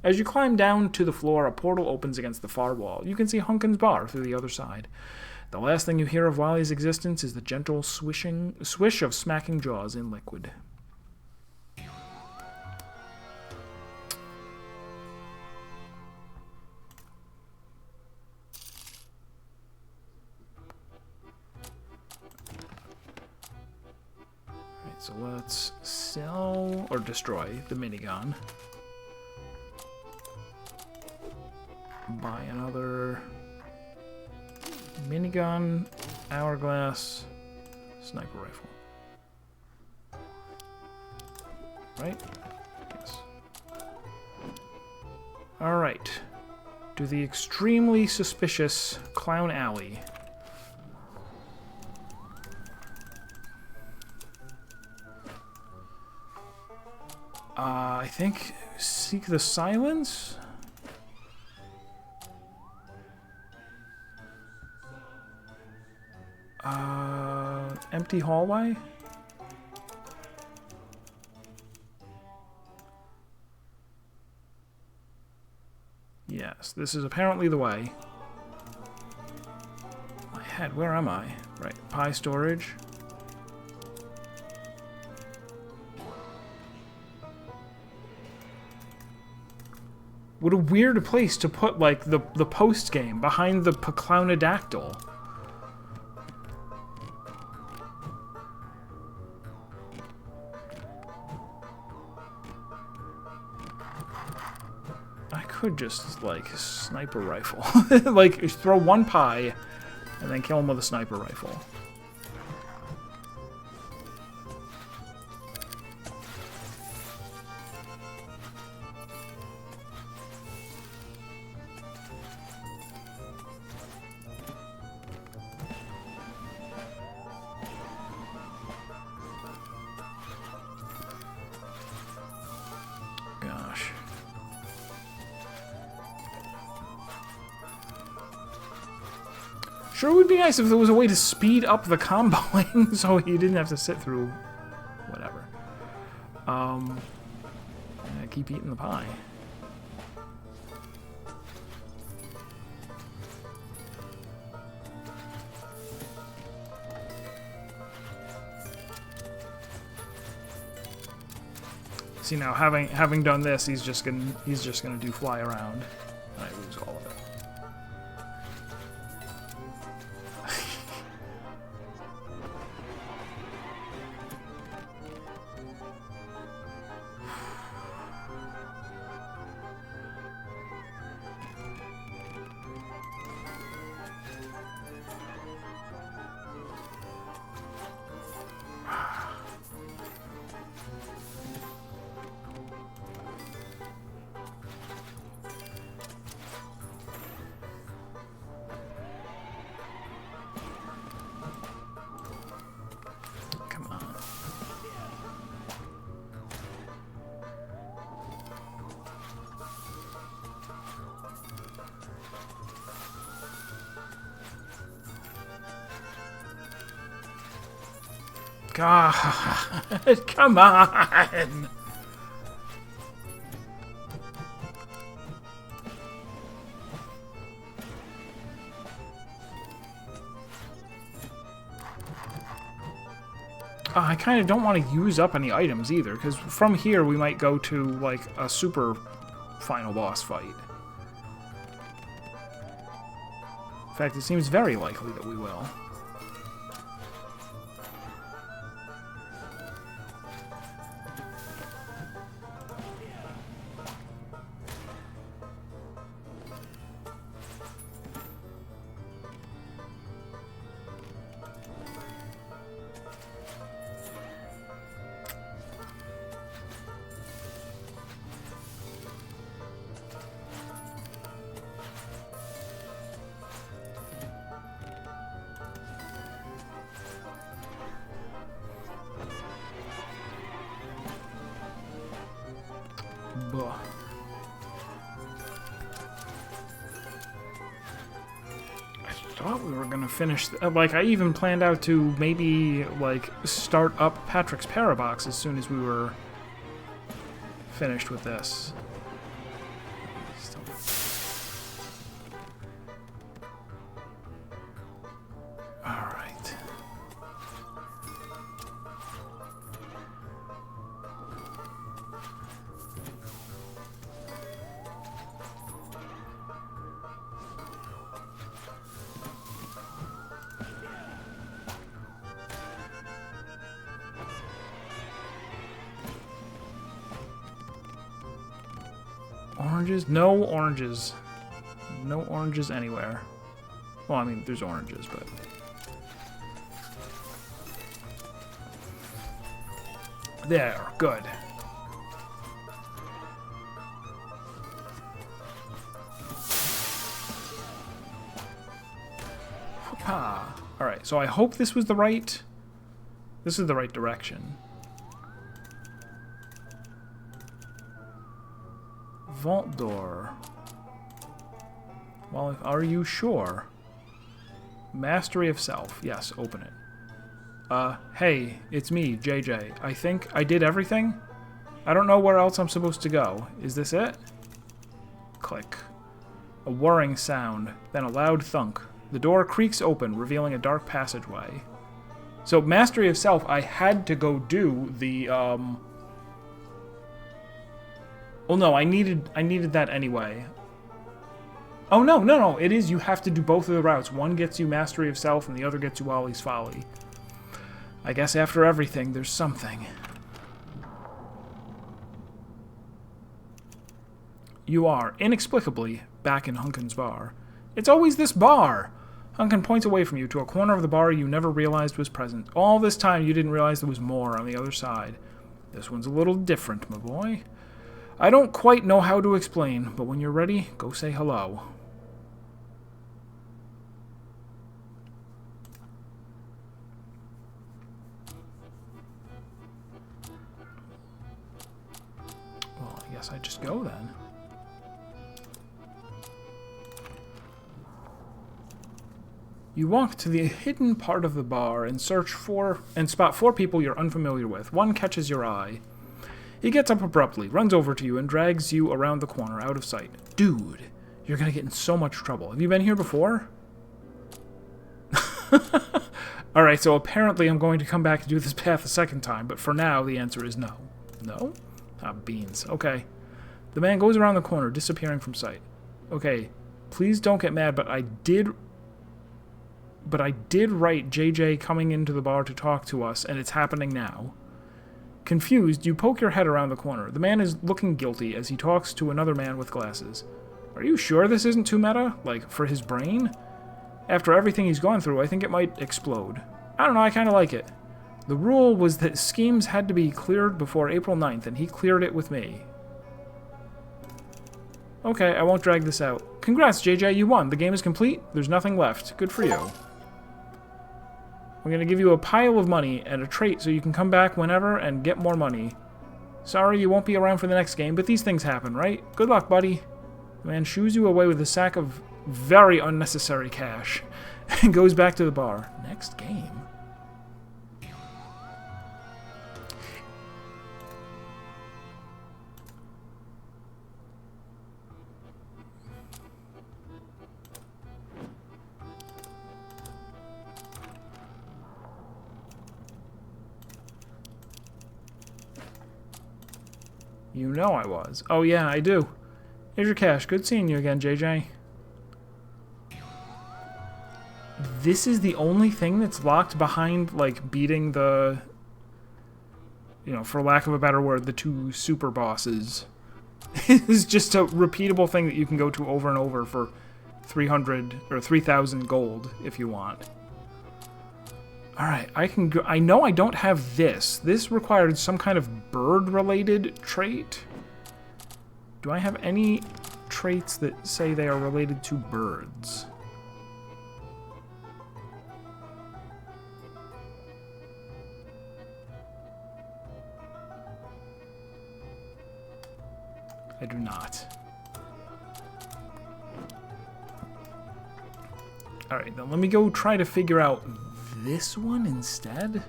As you climb down to the floor, a portal opens against the far wall. You can see Hunkin's bar through the other side. The last thing you hear of Wally's existence is the gentle swish of smacking jaws in liquid. Alright, so let's sell or destroy the minigun. Buy another minigun, hourglass, sniper rifle. Right? Yes. Alright. To the extremely suspicious Clown Alley. I think seek the silence? Empty hallway? Yes, this is apparently the way. My head, where am I? Right, pie storage. What a weird place to put, like, the post game behind the Peclownodactyl. I could just, like, sniper rifle. Like, throw one pie and then kill him with a sniper rifle. Gosh. Sure would be nice if there was a way to speed up the comboing so you didn't have to sit through whatever. Yeah, keep eating the pie. See now, having done this, he's just gonna do fly around, and I lose all of it. God, come on! I kind of don't want to use up any items either, because from here we might go to, like, a super final boss fight. In fact, it seems very likely that we will. Buh. I thought we were gonna finish. Like, I even planned out to maybe, like, start up Patrick's Parabox as soon as we were finished with this. Alright. Oranges? No oranges. No oranges anywhere. Well, I mean, there's oranges, but... There, good. Alright, so I hope this was the right... This is the right direction. Vault door. Well, are you sure? Mastery of self. Yes, open it. Hey, it's me, JJ. I think I did everything? I don't know where else I'm supposed to go. Is this it? Click. A whirring sound, then a loud thunk. The door creaks open, revealing a dark passageway. So, Mastery of Self, I had to go do the, Well, no, I needed that anyway. Oh, no, it is, you have to do both of the routes. One gets you Mastery of Self, and the other gets you Wally's Folly. I guess after everything, there's something. You are, inexplicably, back in Hunkin's bar. It's always this bar! Hunkin points away from you to a corner of the bar you never realized was present. All this time you didn't realize there was more on the other side. This one's a little different, my boy. I don't quite know how to explain, but when you're ready, go say hello. Well, I guess I just go then. You walk to the hidden part of the bar and spot 4 people you're unfamiliar with. One catches your eye. He gets up abruptly, runs over to you, and drags you around the corner, out of sight. Dude, you're gonna get in so much trouble. Have you been here before? Alright, so apparently I'm going to come back and do this path a second time, but for now the answer is no. No? Ah, beans. Okay. The man goes around the corner, disappearing from sight. Okay, please don't get mad, but I did write JJ coming into the bar to talk to us, and it's happening now. Confused, you poke your head around the corner. The man is looking guilty as he talks to another man with glasses. Are you sure this isn't too meta? Like, for his brain? After everything he's gone through, I think it might explode. I don't know, I kind of like it. The rule was that schemes had to be cleared before April 9th, and he cleared it with me. Okay, I won't drag this out. Congrats, JJ, you won. The game is complete. There's nothing left. Good for you. I'm going to give you a pile of money and a trait so you can come back whenever and get more money. Sorry you won't be around for the next game, but these things happen, right? Good luck, buddy. The man shoos you away with a sack of very unnecessary cash and goes back to the bar. Next game? You know I was. Oh yeah, I do. Here's your cash. Good seeing you again, JJ. This is the only thing that's locked behind, like, beating the... You know, for lack of a better word, the 2 super bosses. It's just a repeatable thing that you can go to over and over for 300 or 3,000 gold if you want. Alright, I can go. I know I don't have this. This required some kind of bird-related trait. Do I have any traits that say they are related to birds? I do not. Alright, then let me go try to figure out this one instead?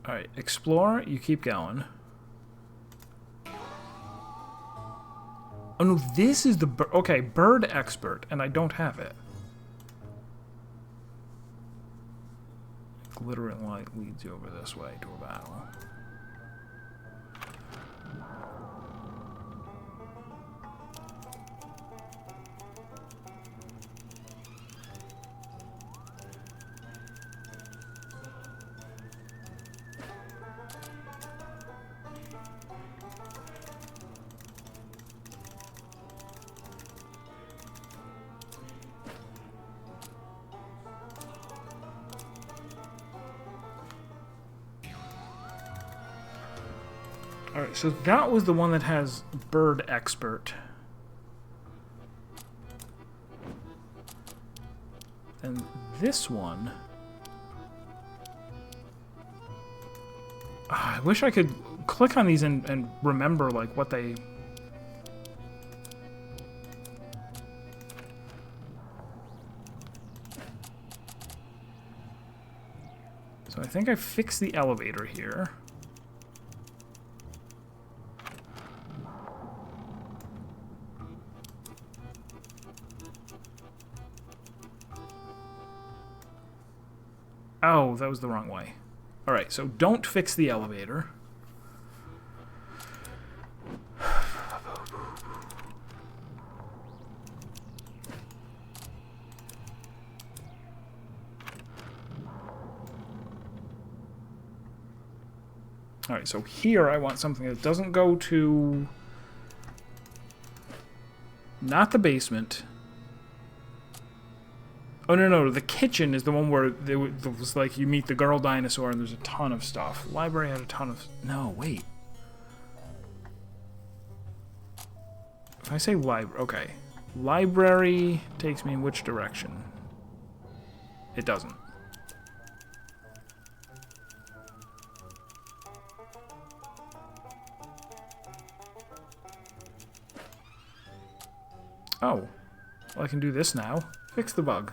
Alright, explore, you keep going. Oh no, this is the okay, bird expert, and I don't have it. Glittering light leads you over this way to a battle. Alright, so that was the one that has Bird Expert. And this one... I wish I could click on these and remember, like, what they... So I think I fixed the elevator here. Oh, that was the wrong way. Alright, so don't fix the elevator. Alright, so here I want something that doesn't go to... Not the basement. Oh, no, the kitchen is the one where it was like you meet the girl dinosaur and there's a ton of stuff. Library had a ton of... No, wait. If I say library... Okay. Library takes me in which direction? It doesn't. Oh. Well, I can do this now. Fix the bug.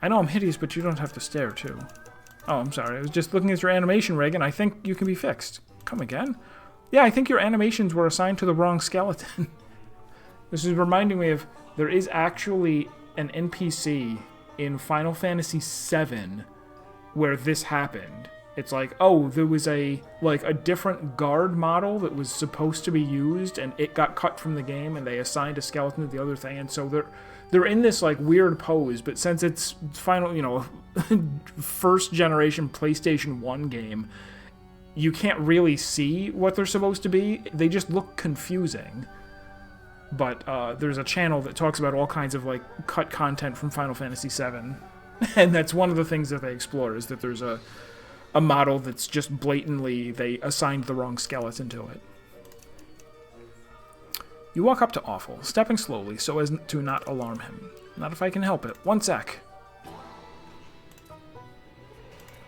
I know I'm hideous, but you don't have to stare, too. Oh, I'm sorry. I was just looking at your animation rig, and I think you can be fixed. Come again? Yeah, I think your animations were assigned to the wrong skeleton. This is reminding me of... There is actually an NPC in Final Fantasy VII where this happened. It's like, oh, there was a different guard model that was supposed to be used, and it got cut from the game, and they assigned a skeleton to the other thing, and so they're in this, like, weird pose, but since it's final, you know, first generation PlayStation 1 game, you can't really see what they're supposed to be. They just look confusing. But there's a channel that talks about all kinds of, like, cut content from Final Fantasy VII, and that's one of the things that they explore, is that there's a model that's just blatantly, they assigned the wrong skeleton to it. You walk up to Awful, stepping slowly so as to not alarm him. Not if I can help it. One sec.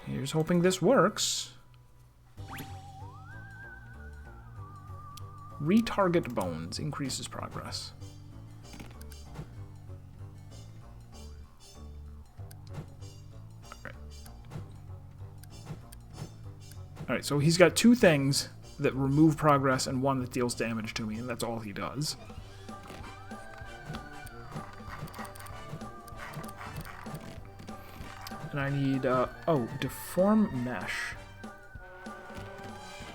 Here's hoping this works. Retarget bones increases progress. Alright, so he's got two things that remove progress and one that deals damage to me, and that's all he does. And I need, oh, deform mesh.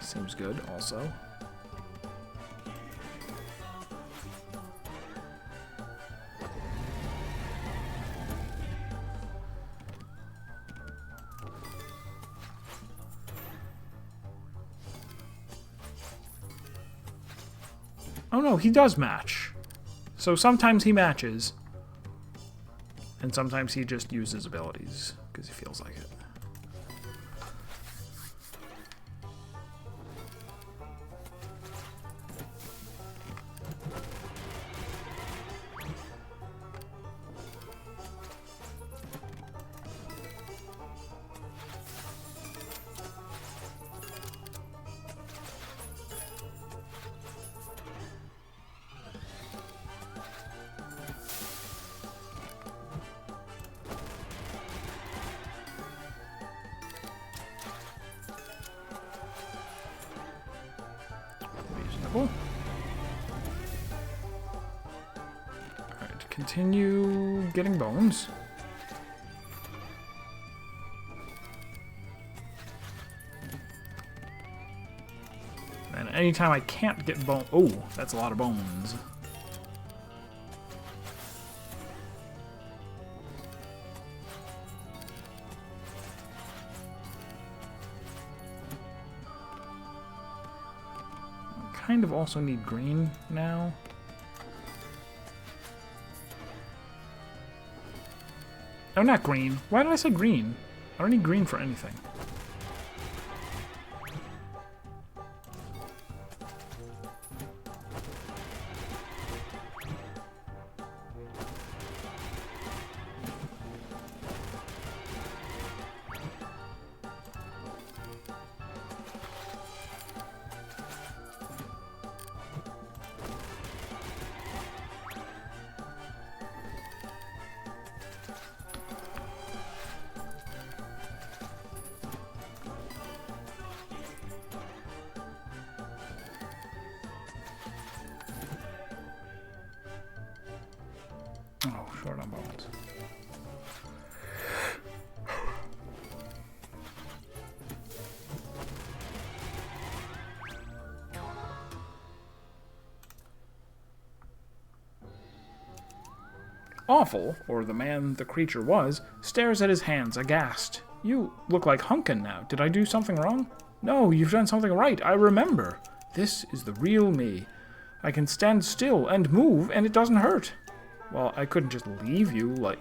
Seems good, also. Oh no, he does match. So sometimes he matches. And sometimes he just uses abilities, because he feels like it. Alright, continue getting bones. And anytime I can't get bone... Oh, that's a lot of bones. Kind of also need green now. Oh, not green. Why did I say green? I don't need green for anything. Short on bones. Awful, or the man the creature was, stares at his hands, aghast. You look like Hunkin now. Did I do something wrong? No, you've done something right. I remember. This is the real me. I can stand still and move, and it doesn't hurt. Well, I couldn't just leave you, like...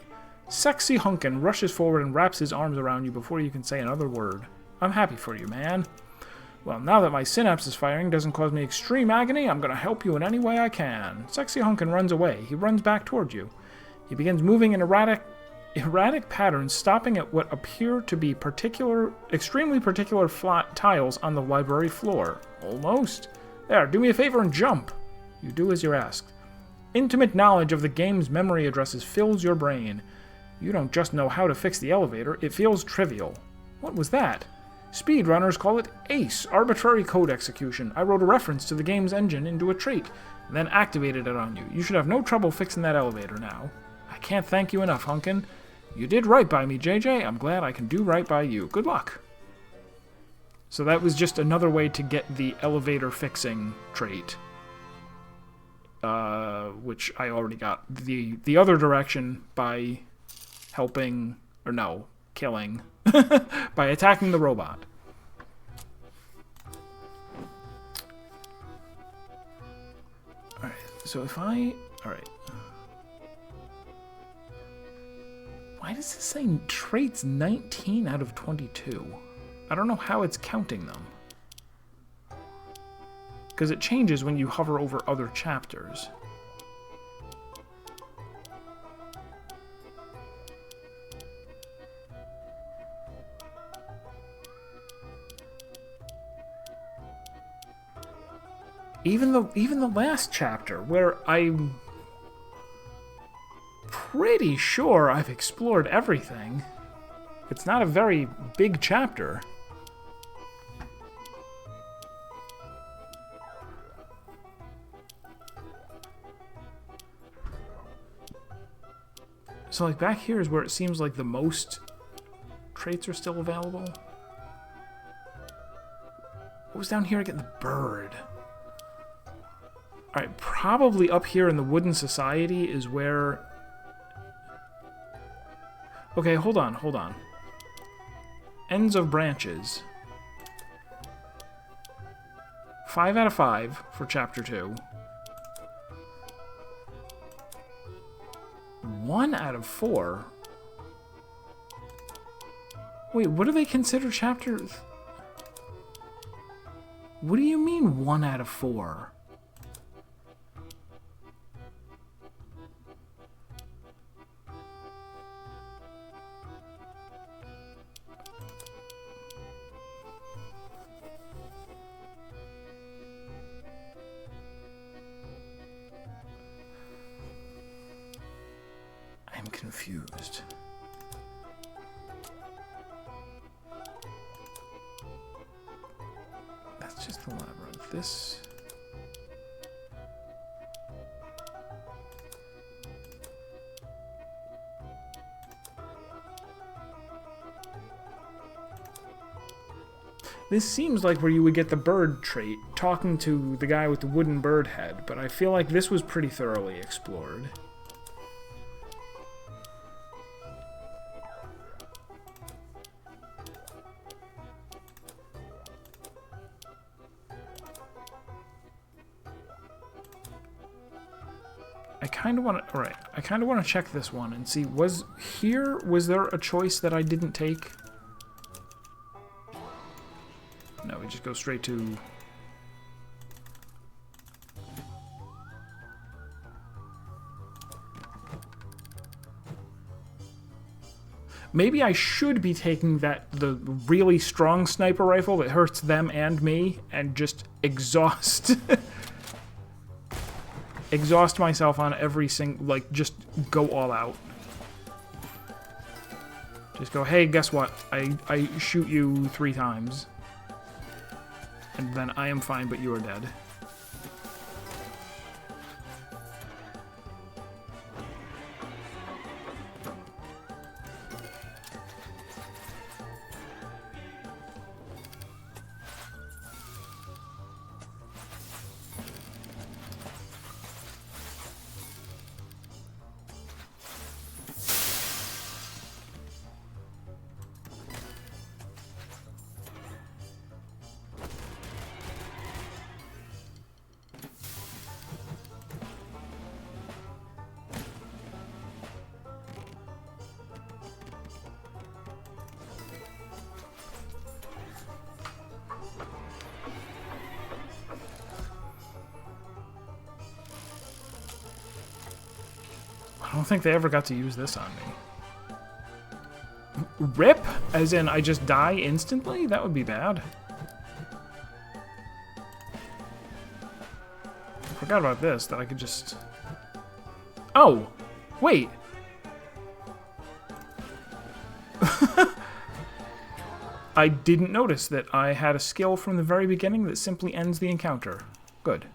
Sexy Hunkin rushes forward and wraps his arms around you before you can say another word. I'm happy for you, man. Well, now that my synapses firing doesn't cause me extreme agony, I'm gonna help you in any way I can. Sexy Hunkin runs away. He runs back toward you. He begins moving in erratic patterns, stopping at what appear to be extremely particular flat tiles on the library floor. Almost. There, do me a favor and jump. You do as you're asked. Intimate knowledge of the game's memory addresses fills your brain. You don't just know how to fix the elevator, it feels trivial. What was that? Speedrunners call it ACE, arbitrary code execution. I wrote a reference to the game's engine into a trait, and then activated it on you. You should have no trouble fixing that elevator now. I can't thank you enough, Hunkin. You did right by me, JJ. I'm glad I can do right by you. Good luck. So that was just another way to get the elevator fixing trait. Which I already got. The other direction by helping, or no, killing, by attacking the robot. Alright, so if I... Alright. Why does this say traits 19 out of 22? I don't know how it's counting them. Because it changes when you hover over other chapters. Even the last chapter, where I'm pretty sure I've explored everything. It's not a very big chapter. So like back here is where it seems like the most traits are still available. What was down here again? The bird. Alright, probably up here in the Wooden Society is where... Okay, hold on. Ends of branches. 5 out of 5 for Chapter 2. 1 out of 4? Wait, what do they consider chapters? What do you mean 1 out of 4? I'm confused. That's just the labyrinth. This... This seems like where you would get the bird trait, talking to the guy with the wooden bird head, but I feel like this was pretty thoroughly explored. I kind of want to check this one and see, was there a choice that I didn't take? No, we just go straight to... Maybe I should be taking the really strong sniper rifle that hurts them and me and just exhaust... exhaust myself on every single... Like, just go all out. Just go, hey, guess what? I shoot you 3 times. And then I am fine, but you are dead. don't think they ever got to use this on me. Rip? As in, I just die instantly? That would be bad. Forgot about this, that I could just... Oh! Wait! I didn't notice that I had a skill from the very beginning that simply ends the encounter. Good.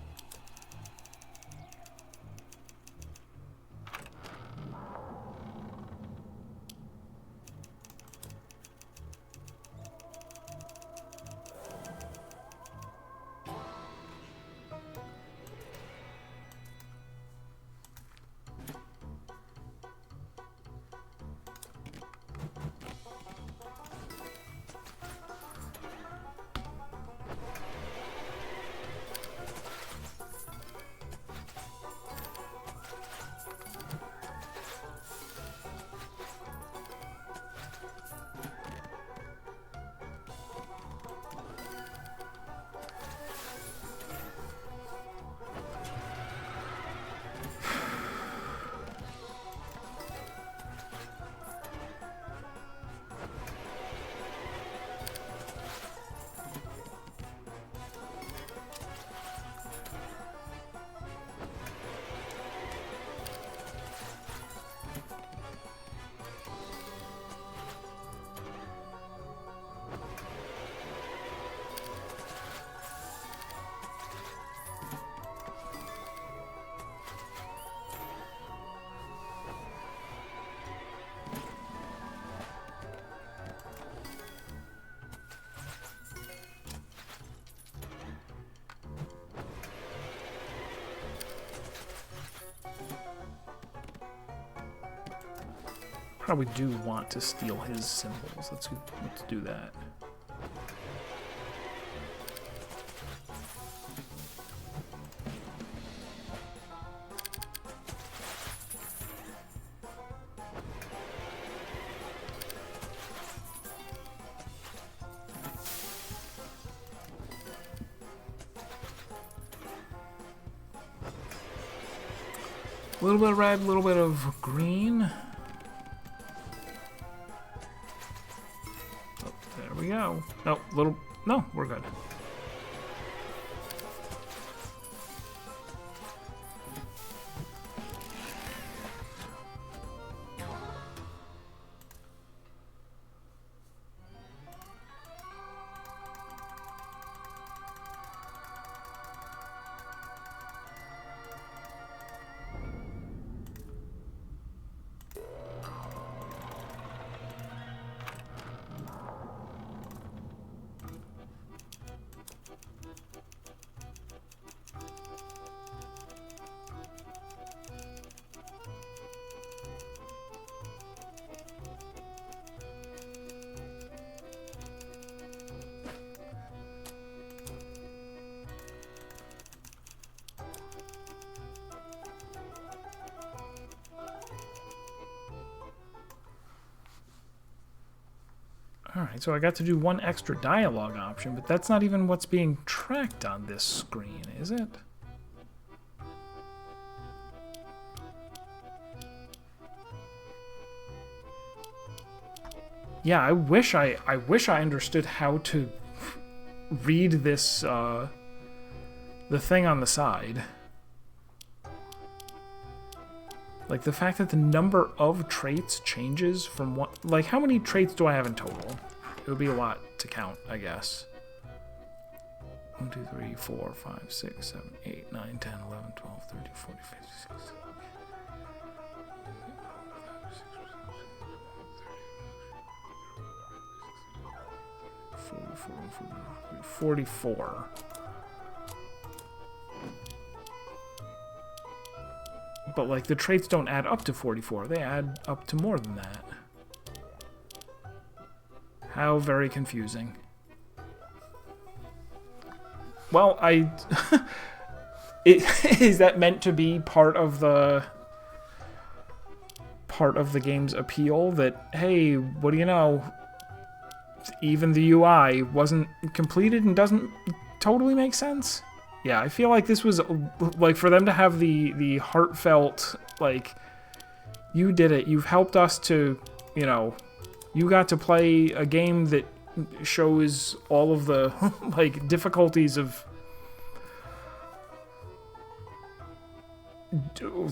Probably do want to steal his symbols. Let's do that. A little bit of red, a little bit of green. Oh, there we go. No, little. No, we're good. Alright, so I got to do one extra dialogue option, but that's not even what's being tracked on this screen, is it? Yeah, I wish I understood how to read this, the thing on the side. Like, the fact that the number of traits changes from one... Like, how many traits do I have in total? It would be a lot to count, I guess. 1, 2, 3, 4, 5, 6, 7, 8, 9, 10, 11, 12, 13, 14, 15, 16, 17, 44. But, like, the traits don't add up to 44. They add up to more than that. How very confusing. Well, is that meant to be part of the game's appeal? That, hey, what do you know? Even the UI wasn't completed and doesn't totally make sense? Yeah, I feel like this was, like, for them to have the heartfelt, like, You did it. You've helped us to, you know, you got to play a game that shows all of the, like, difficulties of,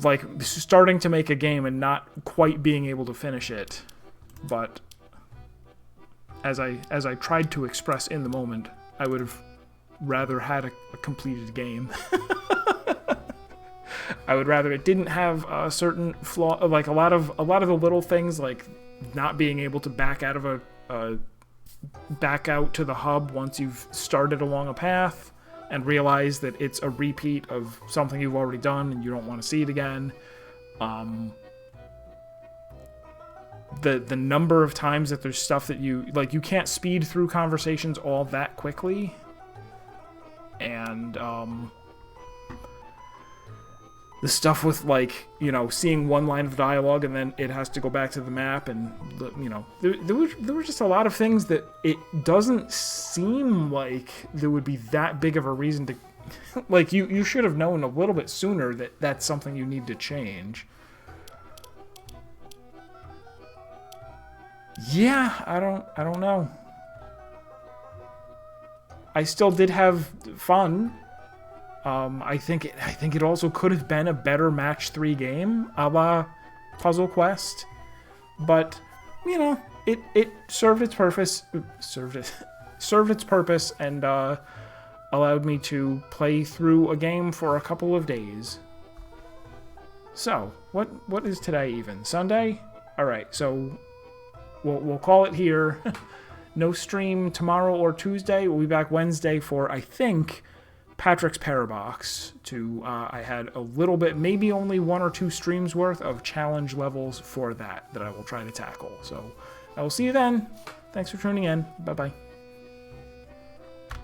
like, starting to make a game and not quite being able to finish it. But as I tried to express in the moment, I would have rather had a completed game. I would rather it didn't have a certain flaw, like a lot of the little things, like not being able to back out of back out to the hub once you've started along a path and realize that it's a repeat of something you've already done and you don't want to see it again. The number of times that there's stuff that you can't speed through conversations all that quickly, and the stuff with, like, you know, seeing one line of dialogue and then it has to go back to the map, and you know, there were just a lot of things that it doesn't seem like there would be that big of a reason to, like, you should have known a little bit sooner that that's something you need to change. Yeah, I don't know. I still did have fun. I think it also could have been a better match 3 game, a la Puzzle Quest, but you know, it served its purpose. Served its purpose and allowed me to play through a game for a couple of days. So what is today even? Sunday? All right, so. We'll call it here. No stream tomorrow or Tuesday. We'll be back Wednesday for, I think, Patrick's Parabox. I had a little bit, maybe only 1 or 2 streams worth of challenge levels for that I will try to tackle. So I will see you then. Thanks for tuning in. Bye-bye.